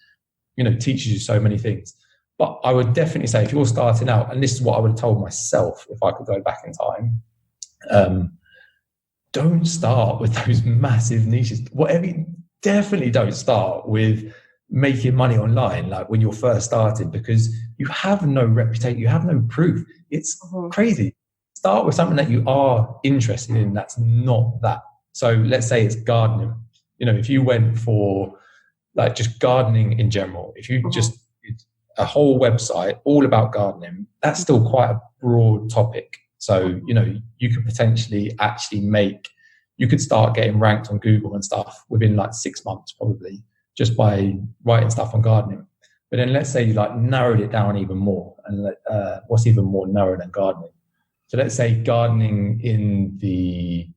teaches you so many things. But I would definitely say if you're starting out, and this is what I would have told myself if I could go back in time, don't start with those massive niches. Definitely don't start with making money online, like when you're first starting, because you have no reputation, you have no proof. It's crazy. Start with something that you are interested in that's not that. So let's say it's gardening. If you went for like just gardening in general, if you just did a whole website all about gardening, that's still quite a broad topic. So, you could potentially you could start getting ranked on Google and stuff within like 6 months, probably, just by writing stuff on gardening. But then let's say you like narrowed it down even more. And what's even more narrow than gardening? So let's say gardening in the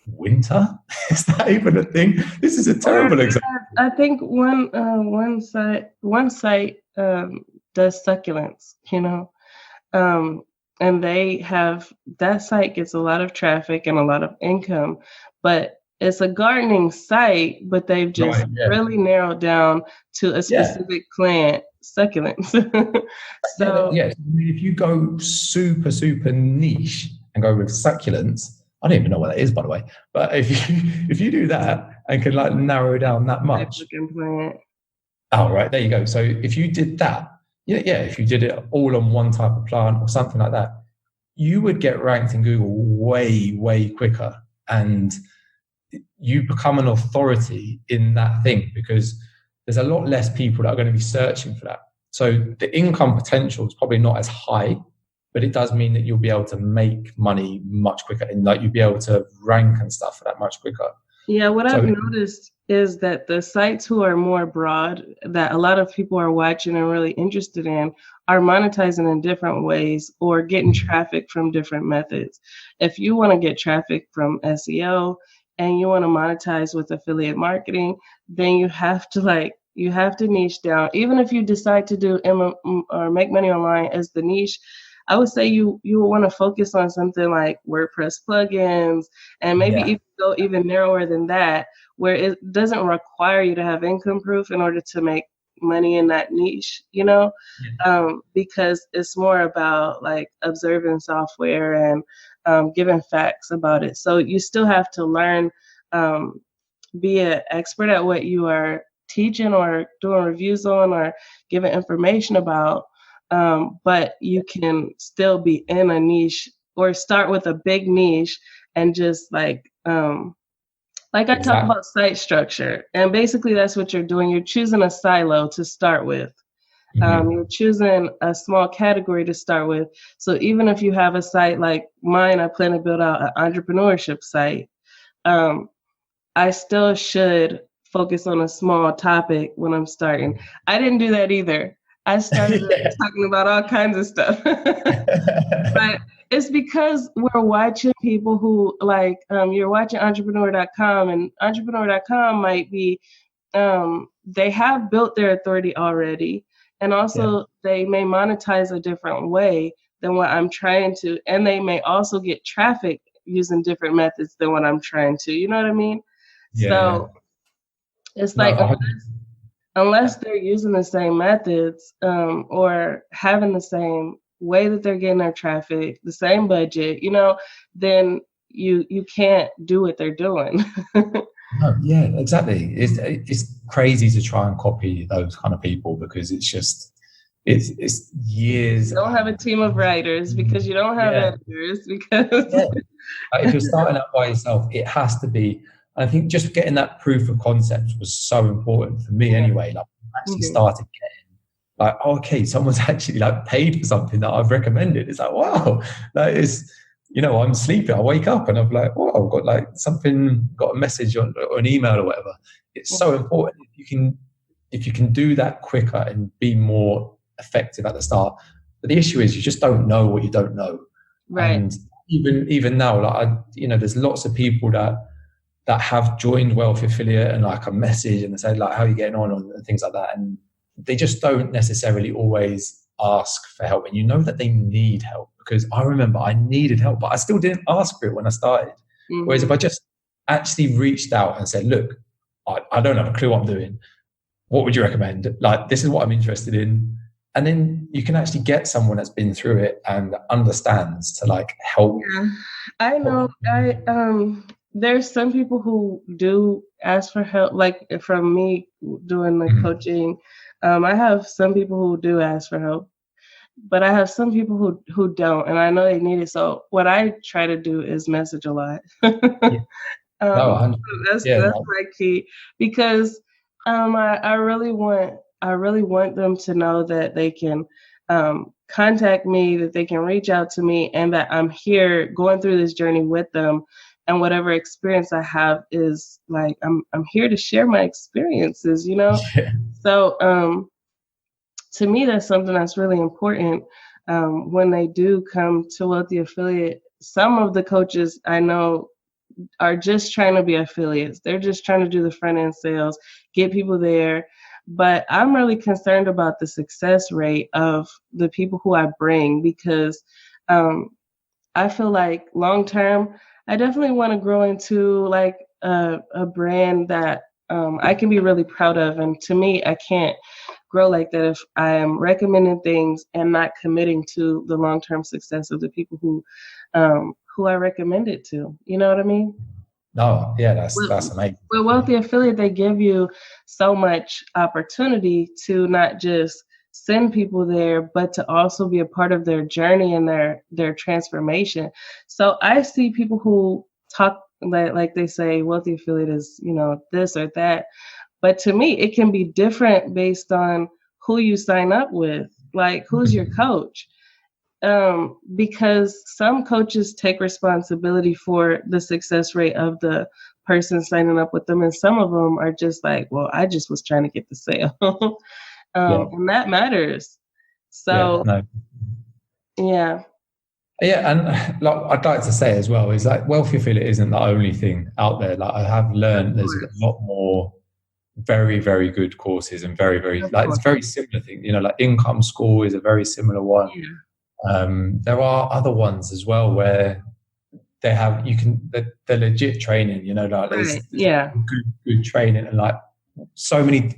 winter. Is that even a thing? This is a terrible example. I think one site does succulents, and they have, that site gets a lot of traffic and a lot of income, but it's a gardening site, but they've just really narrowed down to a specific plant, succulents. So I mean, if you go super, super niche and go with succulents, I don't even know what that is, by the way. But if you do that and can like narrow down that much. Oh, right. There you go. So if you did that, if you did it all on one type of plant or something like that, you would get ranked in Google way, way quicker. And you become an authority in that thing because there's a lot less people that are going to be searching for that. So the income potential is probably not as high, but it does mean that you'll be able to make money much quicker and like you'll be able to rank and stuff for that much quicker. Yeah, what I've noticed is that the sites who are more broad, that a lot of people are watching and really interested in, are monetizing in different ways or getting traffic from different methods. If you want to get traffic from SEO and you want to monetize with affiliate marketing, then you have to niche down. Even if you decide to do or make money online as the niche, I would say you will want to focus on something like WordPress plugins and maybe even go even narrower than that, where it doesn't require you to have income proof in order to make money in that niche, because it's more about like observing software and giving facts about it. So you still have to learn, be an expert at what you are teaching or doing reviews on or giving information about. But you can still be in a niche or start with a big niche and just I talk about site structure, and basically that's what you're doing. You're choosing a silo to start with. You're choosing a small category to start with. So even if you have a site like mine, I plan to build out an entrepreneurship site. I still should focus on a small topic when I'm starting. I didn't do that either. I started talking about all kinds of stuff. But it's because we're watching people who you're watching entrepreneur.com, and entrepreneur.com might be, they have built their authority already. And also they may monetize a different way than what I'm trying to. And they may also get traffic using different methods than what I'm trying to. You know what I mean? It's unless they're using the same methods or having the same way that they're getting their traffic, the same budget, then you can't do what they're doing. No, yeah, exactly. It's crazy to try and copy those kind of people because it's just it's years. You don't have a team of writers because you don't have editors because if you're starting out by yourself, it has to be. I think just getting that proof of concept was so important for me anyway. Like actually started getting okay, someone's actually paid for something that I've recommended. It's like, wow, that is, I'm sleeping. I wake up and I'm like, wow, I've got got a message or an email or whatever. It's so important if you can do that quicker and be more effective at the start. But the issue is you just don't know what you don't know. Right. And even now, there's lots of people that have joined Wealthy Affiliate and a message and they say how are you getting on and things like that. And they just don't necessarily always ask for help. And that they need help, because I remember I needed help, but I still didn't ask for it when I started. Mm-hmm. Whereas if I just actually reached out and said, look, I don't have a clue what I'm doing. What would you recommend? Like, this is what I'm interested in. And then you can actually get someone that's been through it and understands to like help. Yeah, I know. There's some people who do ask for help, like from me doing the coaching. I have some people who do ask for help, but I have some people who don't, and I know they need it. So what I try to do is message a lot. No, That's my key, because I really want them to know that they can contact me, that they can reach out to me, and that I'm here going through this journey with them. And whatever experience I have is like I'm here to share my experiences, you know. Yeah. So to me, that's something that's really important. When they do come to Wealthy Affiliate, some of the coaches I know are just trying to be affiliates. They're just trying to do the front end sales, get people there. But I'm really concerned about the success rate of the people who I bring, because I feel like long term, I definitely want to grow into like a brand that I can be really proud of. And to me, I can't grow like that if I am recommending things and not committing to the long term success of the people who I recommend it to. You know what I mean? No, yeah, that's amazing. With Wealthy Affiliate, they give you so much opportunity to not just send people there, but to also be a part of their journey and their transformation. So I see people who talk like they say Wealthy Affiliate is, you know, this or that. But to me, it can be different based on who you sign up with, like who's your coach. Because some coaches take responsibility for the success rate of the person signing up with them, and some of them are just like, well, I just was trying to get the sale. And that matters. So yeah. And like I'd like to say as well is like Wealthy Affiliate isn't the only thing out there. Like I have learned there's a lot more very, very good courses and very, very like it's very similar thing. You know, like Income School is a very similar one. Yeah. There are other ones as well where they have they're legit training. You know, like there's good training and like so many.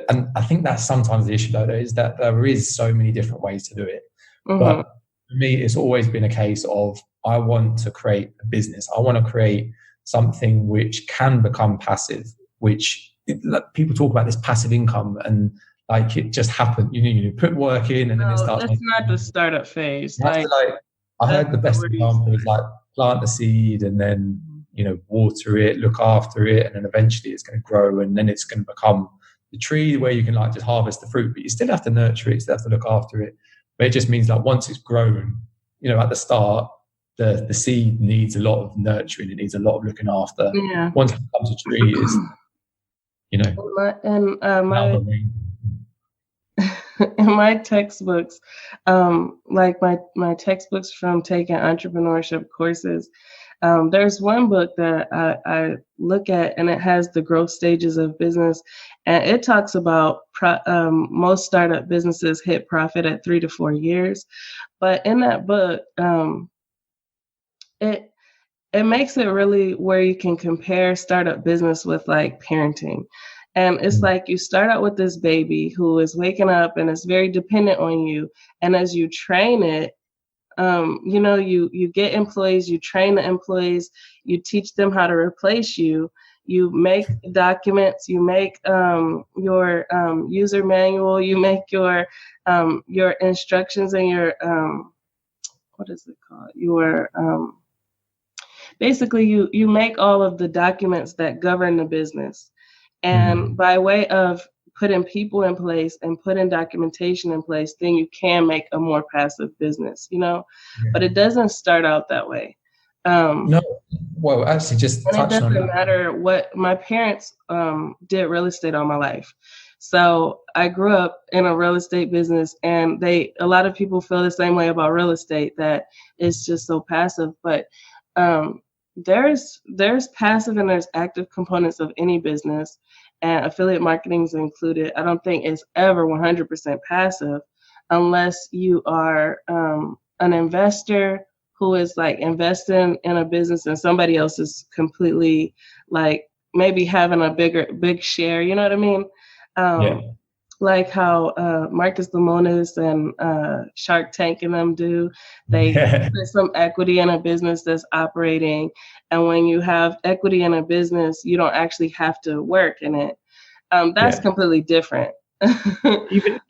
And I think that's sometimes the issue though is that there is so many different ways to do it. But for me, it's always been a case of I want to create a business. I want to create something which can become passive, which like, people talk about this passive income and like it just happened. You put work in and then it starts. That's not the startup phase. I heard the best example is like plant a seed and then, you know, water it, look after it, and then eventually it's going to grow and then it's going to become the tree where you can like just harvest the fruit, but you still have to nurture it, you still have to look after it. But it just means like once it's grown, you know, at the start, the seed needs a lot of nurturing, it needs a lot of looking after. Yeah. Once it becomes a tree, is you know. In my textbooks, like my textbooks from taking entrepreneurship courses, there's one book that I look at, and it has the growth stages of business, and it talks about most startup businesses hit profit at 3 to 4 years. But in that book, it makes it really where you can compare startup business with like parenting. And it's like you start out with this baby who is waking up and is very dependent on you. And as you train it, you know, you get employees, you train the employees, you teach them how to replace you. You make documents, you make your user manual, you make your instructions and your what is it called? Your basically you make all of the documents that govern the business. And by way of putting people in place and putting documentation in place, then you can make a more passive business, you know. But it doesn't start out that way. No, well, actually, just and touching on that. It doesn't matter what my parents did real estate all my life. So I grew up in a real estate business, and a lot of people feel the same way about real estate, that it's just so passive. But there's passive and there's active components of any business, and affiliate marketing is included. I don't think it's ever 100% passive unless you are an investor who is like investing in a business and somebody else is completely like maybe having a big share, you know what I mean? Like how Marcus Lemonis and Shark Tank and them do. They put some equity in a business that's operating. And when you have equity in a business, you don't actually have to work in it. That's completely different.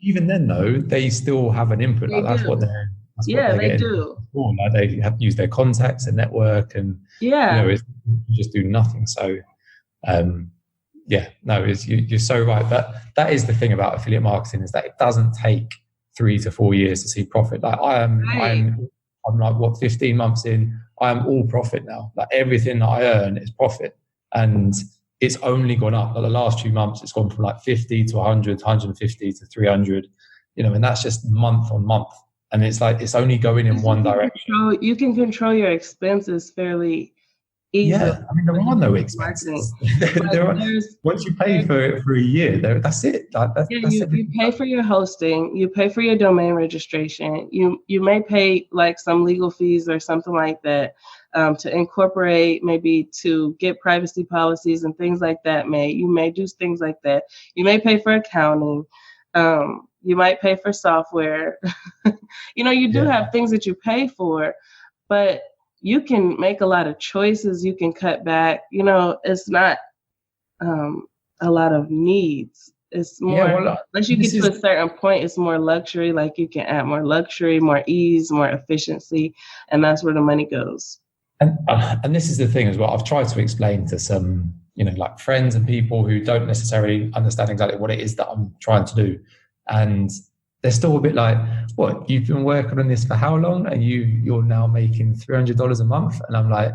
even then, though, they still have an input. Like, that's what they're they do. Like, they have to use their contacts and network, and you just do nothing. So, you're so right. That is the thing about affiliate marketing, is that it doesn't take 3 to 4 years to see profit. Like I'm like 15 months in. I am all profit now. Like everything that I earn is profit, and it's only gone up. Like the last few months, it's gone from like 50 to 100, 150 to 300. And that's just month on month, and it's like it's only going in one direction. You can control your expenses fairly easily. Yeah, I mean, there are no expenses. Once you pay for a year, that's it. You pay for your hosting, you pay for your domain registration, you may pay like some legal fees or something like that to incorporate, maybe to get privacy policies and things like that. You may do things like that. You may pay for accounting. You might pay for software. You do have things that you pay for, but you can make a lot of choices. You can cut back. It's not a lot of needs. It's more, once you get to a certain point, it's more luxury. Like you can add more luxury, more ease, more efficiency, and that's where the money goes. And this is the thing as well. I've tried to explain to some, like friends and people who don't necessarily understand exactly what it is that I'm trying to do. And they're still a bit like, what, you've been working on this for how long? And you're now making $300 a month? And I'm like,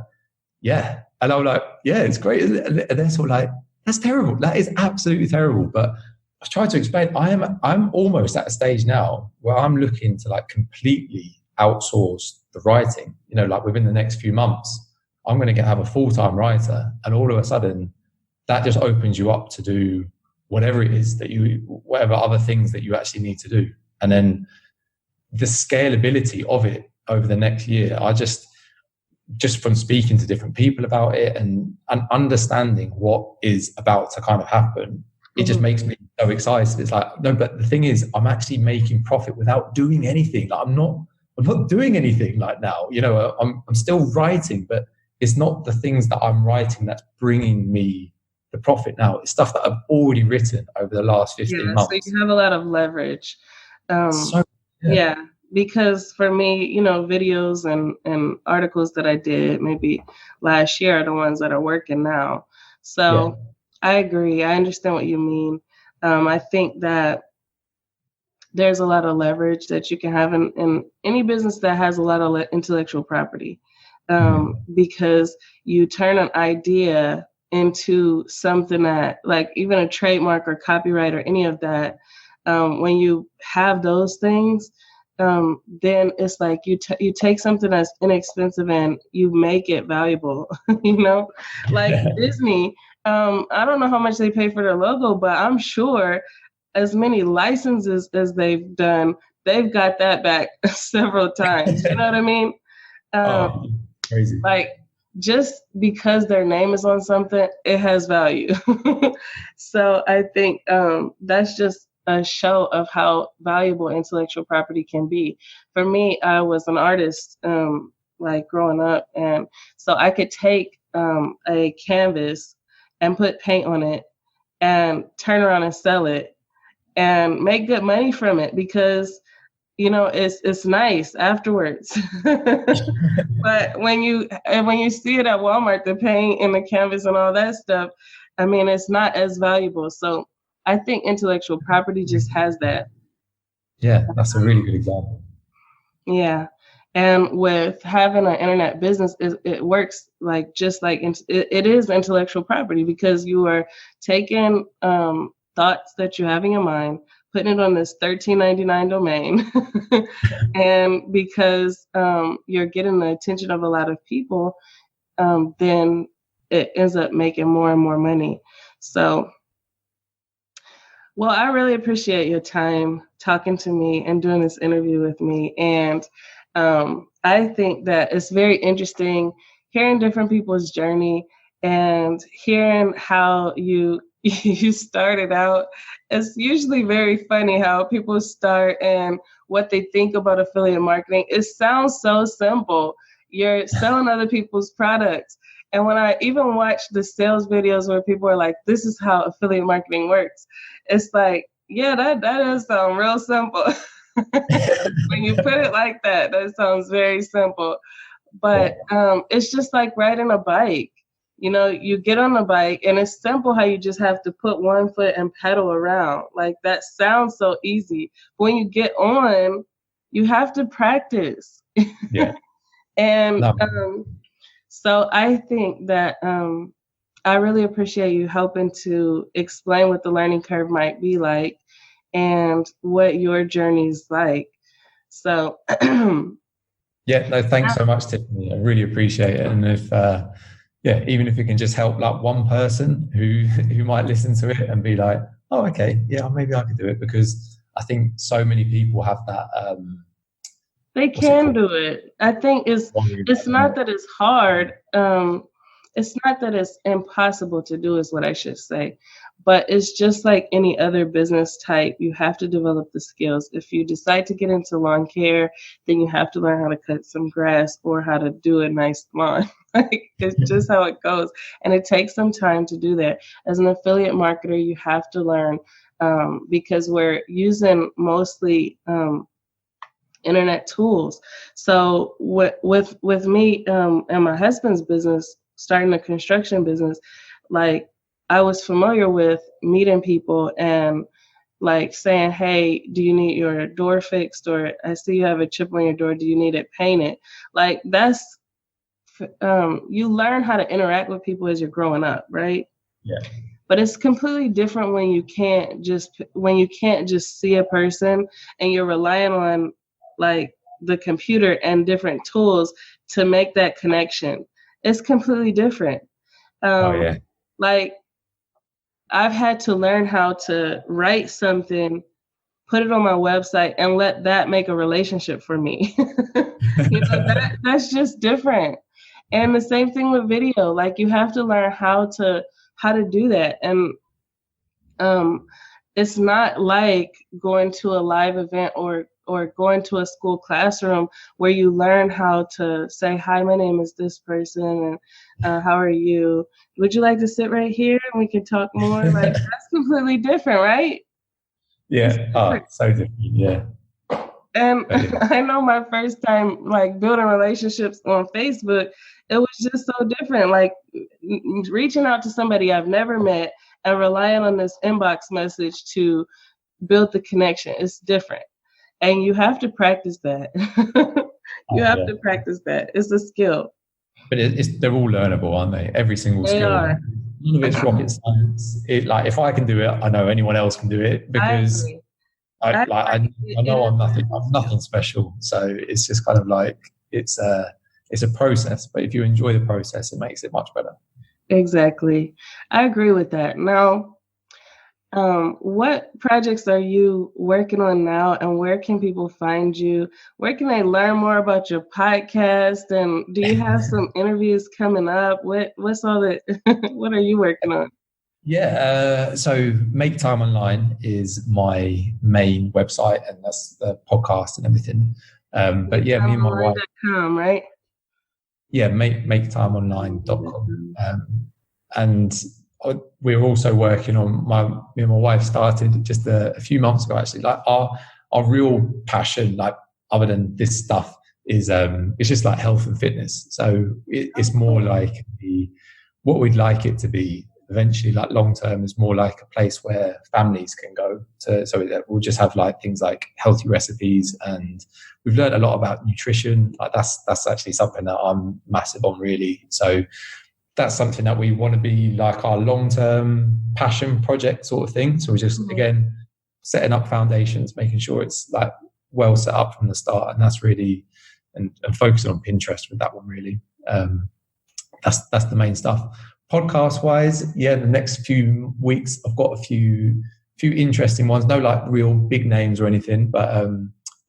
yeah. And I'm like, yeah, it's great. And they're sort of like, that's terrible. That is absolutely terrible. But I've tried to explain, I'm almost at a stage now where I'm looking to like completely outsource the writing. Like within the next few months, I'm going to have a full-time writer. And all of a sudden, that just opens you up to do whatever it is whatever other things that you actually need to do. And then the scalability of it over the next year, I just from speaking to different people about it and understanding what is about to kind of happen, it just makes me so excited. It's like, no, but the thing is, I'm actually making profit without doing anything. Like I'm not doing anything like now. I'm still writing, but it's not the things that I'm writing that's bringing me the profit now. It's stuff that I've already written over the last 15 months. So you have a lot of leverage. Because for me, videos and articles that I did maybe last year are the ones that are working now. So I agree. I understand what you mean. I think that there's a lot of leverage that you can have in any business that has a lot of intellectual property, because you turn an idea into something that, like even a trademark or copyright or any of that, when you have those things, then it's like you take something that's inexpensive and you make it valuable. Like Disney. I don't know how much they pay for their logo, but I'm sure as many licenses as they've done, they've got that back several times. You know what I mean? Crazy. Like, just because their name is on something, it has value. So I think that's just a show of how valuable intellectual property can be. For me, I was an artist like growing up, and so I could take a canvas and put paint on it and turn around and sell it and make good money from it because it's nice afterwards. But when you see it at Walmart, the paint and the canvas and all that stuff, I mean, it's not as valuable. So I think intellectual property just has that. Yeah, that's a really good example. Yeah. And with having an internet business, it works like just like it is intellectual property, because you are taking thoughts that you have in your mind, putting it on this $13.99 domain, and because you're getting the attention of a lot of people, then it ends up making more and more money. So Well, I really appreciate your time talking to me and doing this interview with me. And I think that it's very interesting hearing different people's journey and hearing how you you started out. It's usually very funny how people start and what they think about affiliate marketing. It sounds so simple. You're selling other people's products. And when I even watch the sales videos where people are like, this is how affiliate marketing works, it's like, yeah, that does sound real simple. When you put it like that, that sounds very simple. But it's just like riding a bike. You know, you get on the bike and it's simple how you just have to put one foot and pedal around. Like that sounds so easy. But when you get on, you have to practice. Yeah. And so I think that I really appreciate you helping to explain what the learning curve might be like and what your journey is like. So yeah, no, thanks so much, Tiffany. I really appreciate it. And if even if it can just help like one person who might listen to it and be like, oh, okay, yeah, maybe I could do it, because I think so many people have that. They can do it. I think it's not that it's hard. It's not that it's impossible to do, is what I should say. But it's just like any other business type. You have to develop the skills. If you decide to get into lawn care, then you have to learn how to cut some grass or how to do a nice lawn. Like, it's just how it goes. And it takes some time to do that. As an affiliate marketer, you have to learn because we're using mostly internet tools. So with me and my husband's business, starting a construction business, like I was familiar with meeting people and like saying, hey, do you need your door fixed? Or I see you have a chip on your door. Do you need it painted? Like that's, you learn how to interact with people as you're growing up, right? Yeah. But it's completely different when you can't just see a person and you're relying on like the computer and different tools to make that connection. It's completely different. Like I've had to learn how to write something, put it on my website, and let that make a relationship for me. That's just different. And the same thing with video. Like you have to learn how to do that. And it's not like going to a live event or going to a school classroom where you learn how to say, hi, my name is this person, and how are you? Would you like to sit right here and we can talk more? Like that's completely different, right? Yeah, so different, yeah. And I know my first time like building relationships on Facebook, it was just so different. Like reaching out to somebody I've never met and relying on this inbox message to build the connection. It's different. And you have to practice that. You have to practice that. It's a skill. But they're all learnable, aren't they? Every single skill. Are. None of it's rocket science. Like if I can do it, I know anyone else can do it, because I know I'm nothing special. So it's just kind of like it's a process. But if you enjoy the process, it makes it much better. Exactly. I agree with that. Now, what projects are you working on now, and where can people find you? Where can they learn more about your podcast? And do you have some interviews coming up? What's all the what are you working on? Yeah, so Make Time Online is my main website, and that's the podcast and everything. But yeah, me and my wife. Right? Yeah, maketimeonline.com. And we're also working on me and my wife started just a few months ago, actually. Like our real passion, like other than this stuff, is it's just like health and fitness. So it's more like what we'd like it to be eventually, like long term, is more like a place where families can go to. So we'll just have like things like healthy recipes, and we've learned a lot about nutrition. Like that's actually something that I'm massive on, really. So that's something that we want to be like our long-term passion project sort of thing. So we're just, again, setting up foundations, making sure it's like well set up from the start. And that's really, and focusing on Pinterest with that one, really. That's the main stuff. Podcast wise, yeah, the next few weeks, I've got a few few interesting ones. No like real big names or anything, but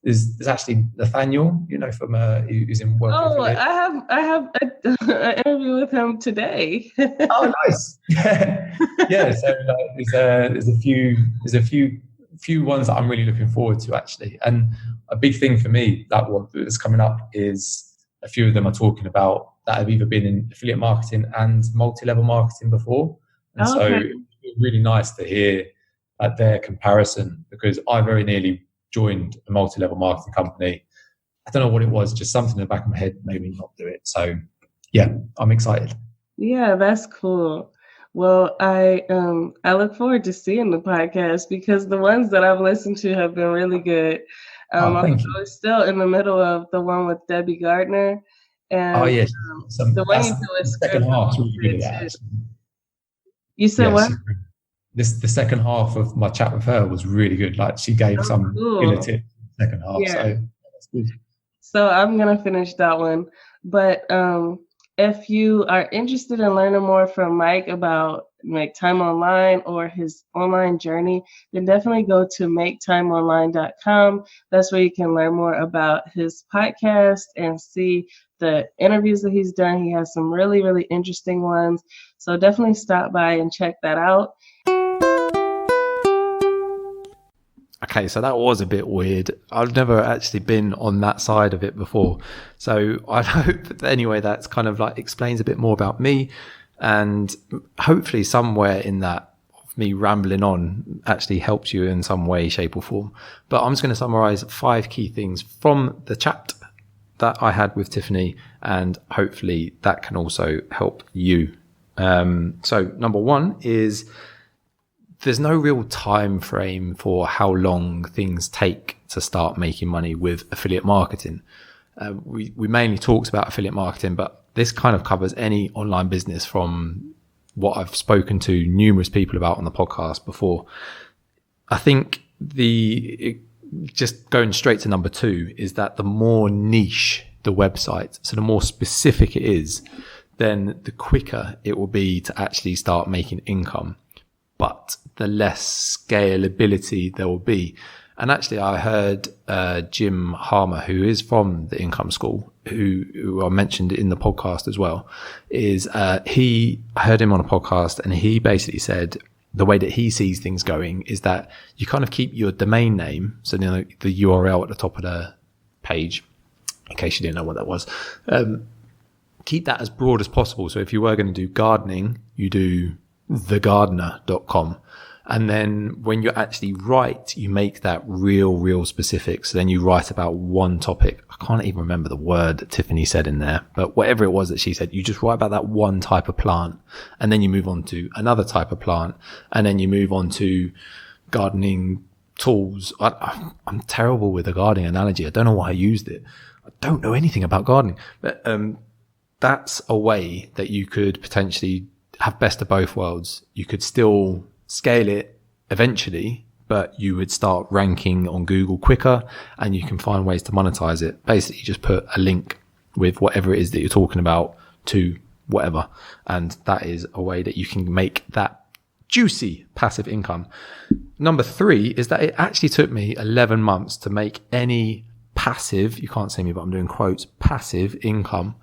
there's actually Nathaniel, from who's in Wealthy Affiliate. I have an interview with him today. Oh, nice. Yeah. So there's a few ones that I'm really looking forward to actually, and a big thing for me that's coming up is a few of them are talking about that have either been in affiliate marketing and multi-level marketing before, and so it's really nice to hear their comparison, because I very nearly joined a multi-level marketing company. I don't know what it was, just something in the back of my head made me not do it. So yeah, I'm excited. Yeah, that's cool. Well, I look forward to seeing the podcast, because the ones that I've listened to have been really good. Thank you. I was still in the middle of the one with Debbie Gardner, and yes, the one you do is the second half really good at that. You said what? The second half of my chat with her was really good. Like, she gave some killer tips in the second half. Yeah. So that's good. So I'm gonna finish that one. But if you are interested in learning more from Mike about Make Time Online or his online journey, then definitely go to maketimeonline.com. That's where you can learn more about his podcast and see the interviews that he's done. He has some really, really interesting ones. So definitely stop by and check that out. Okay, so that was a bit weird. I've never actually been on that side of it before. So I hope that anyway, that's kind of like explains a bit more about me, and hopefully somewhere in that of me rambling on actually helps you in some way, shape or form. But I'm just going to summarize 5 key things from the chat that I had with Tiffany, and hopefully that can also help you. So number 1 is, there's no real time frame for how long things take to start making money with affiliate marketing. We mainly talked about affiliate marketing, but this kind of covers any online business from what I've spoken to numerous people about on the podcast before. I think just going straight to number 2 is that the more niche the website, so the more specific it is, then the quicker it will be to actually start making income, but the less scalability there will be. And actually, I heard Jim Harmer, who is from the Income School, who I mentioned in the podcast as well, I heard him on a podcast, and he basically said the way that he sees things going is that you kind of keep your domain name, so the URL at the top of the page, in case you didn't know what that was, keep that as broad as possible. So if you were going to do gardening, you do thegardener.com. And then when you actually write, you make that real specific. So then you write about one topic. I can't even remember the word that Tiffany said in there, but whatever it was that she said, you just write about that one type of plant, and then you move on to another type of plant, and then you move on to gardening tools. I'm terrible with a gardening analogy. I don't know why I used it. I don't know anything about gardening, but that's a way that you could potentially have best of both worlds. You could still scale it eventually, but you would start ranking on Google quicker, and you can find ways to monetize it. Basically, just put a link with whatever it is that you're talking about to whatever. And that is a way that you can make that juicy passive income. Number 3 is that it actually took me 11 months to make any passive, you can't see me, but I'm doing quotes, passive income,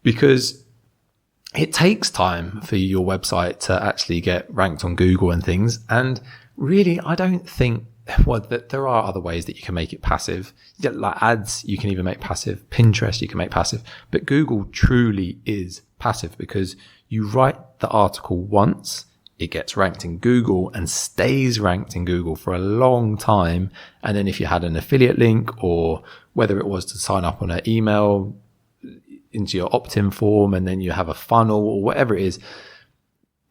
because it takes time for your website to actually get ranked on Google and things. And really, I don't think, that there are other ways that you can make it passive. Like ads, you can even make passive. Pinterest, you can make passive. But Google truly is passive, because you write the article once, it gets ranked in Google and stays ranked in Google for a long time. And then if you had an affiliate link, or whether it was to sign up on an email into your opt-in form, and then you have a funnel or whatever it is,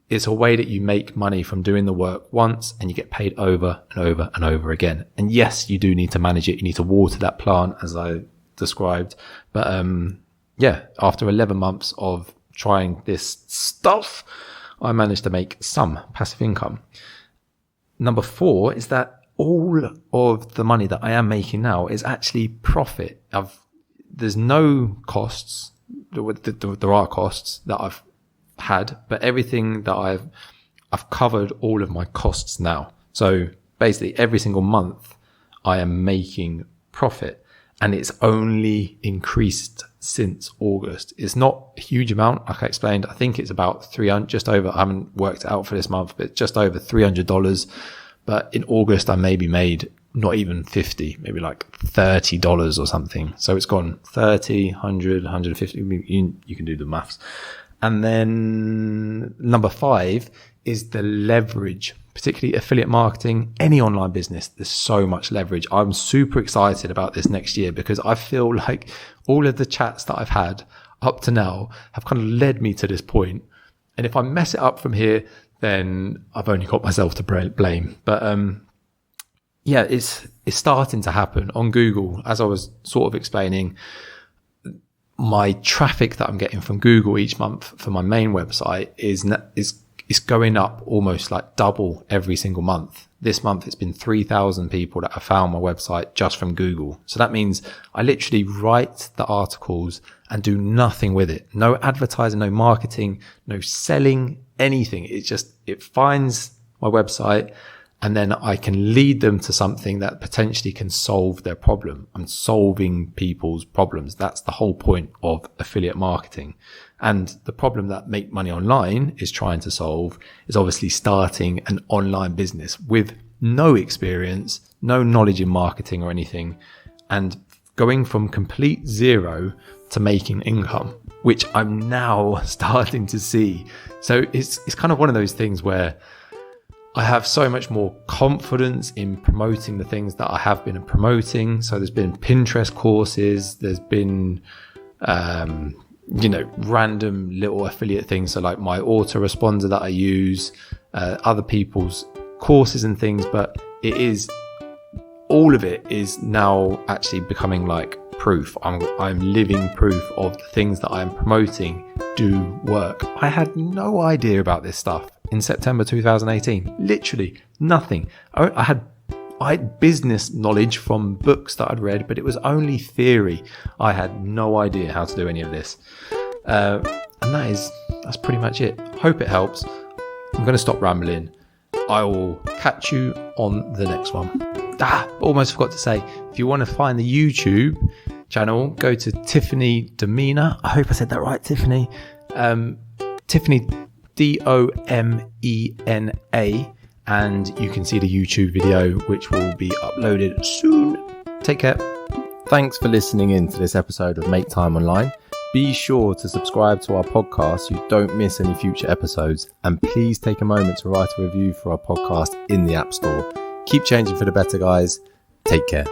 it's a way that you make money from doing the work once, and you get paid over and over and over again. And yes, you do need to manage it. You need to water that plant, as I described. But after 11 months of trying this stuff, I managed to make some passive income. Number 4 is that all of the money that I am making now is actually profit. There's no costs. There are costs that I've had, but everything that I've covered all of my costs now. So basically every single month I am making profit, and it's only increased since August. It's not a huge amount, like I explained. I think it's about 300, just over, I haven't worked it out for this month, but just over $300. But in August, I maybe made not even 50, maybe like $30 or something. So it's gone 30, 100, 150. You can do the maths. And then number 5 is the leverage, particularly affiliate marketing, any online business. There's so much leverage. I'm super excited about this next year because I feel like all of the chats that I've had up to now have kind of led me to this point. And if I mess it up from here, then I've only got myself to blame. But yeah, it's starting to happen on Google. As I was sort of explaining, my traffic that I'm getting from Google each month for my main website is going up almost like double every single month. This month, it's been 3,000 people that have found my website just from Google. So that means I literally write the articles and do nothing with it. No advertising, no marketing, no selling, anything. It finds my website, and then I can lead them to something that potentially can solve their problem. I'm solving people's problems. That's the whole point of affiliate marketing. And the problem that Make Money Online is trying to solve is obviously starting an online business with no experience, no knowledge in marketing or anything, and going from complete zero to making income, which I'm now starting to see. So it's kind of one of those things where I have so much more confidence in promoting the things that I have been promoting. So there's been Pinterest courses, there's been random little affiliate things. So like my autoresponder that I use, other people's courses and things, but all of it is now actually becoming like proof. I'm living proof of the things that I'm promoting do work. I had no idea about this stuff in September 2018. Literally nothing. I had business knowledge from books that I'd read, but it was only theory. I had no idea how to do any of this. And that's pretty much it. Hope it helps. I'm going to stop rambling. I will catch you on the next one. Almost forgot to say, if you want to find the YouTube channel, go to Tiffany Domena. I hope I said that right, Tiffany. Tiffany Domena, and you can see the YouTube video, which will be uploaded soon. Take care. Thanks for listening in to this episode of Make Time Online. Be sure to subscribe to our podcast so you don't miss any future episodes. And please take a moment to write a review for our podcast in the App Store. Keep changing for the better, guys. Take care.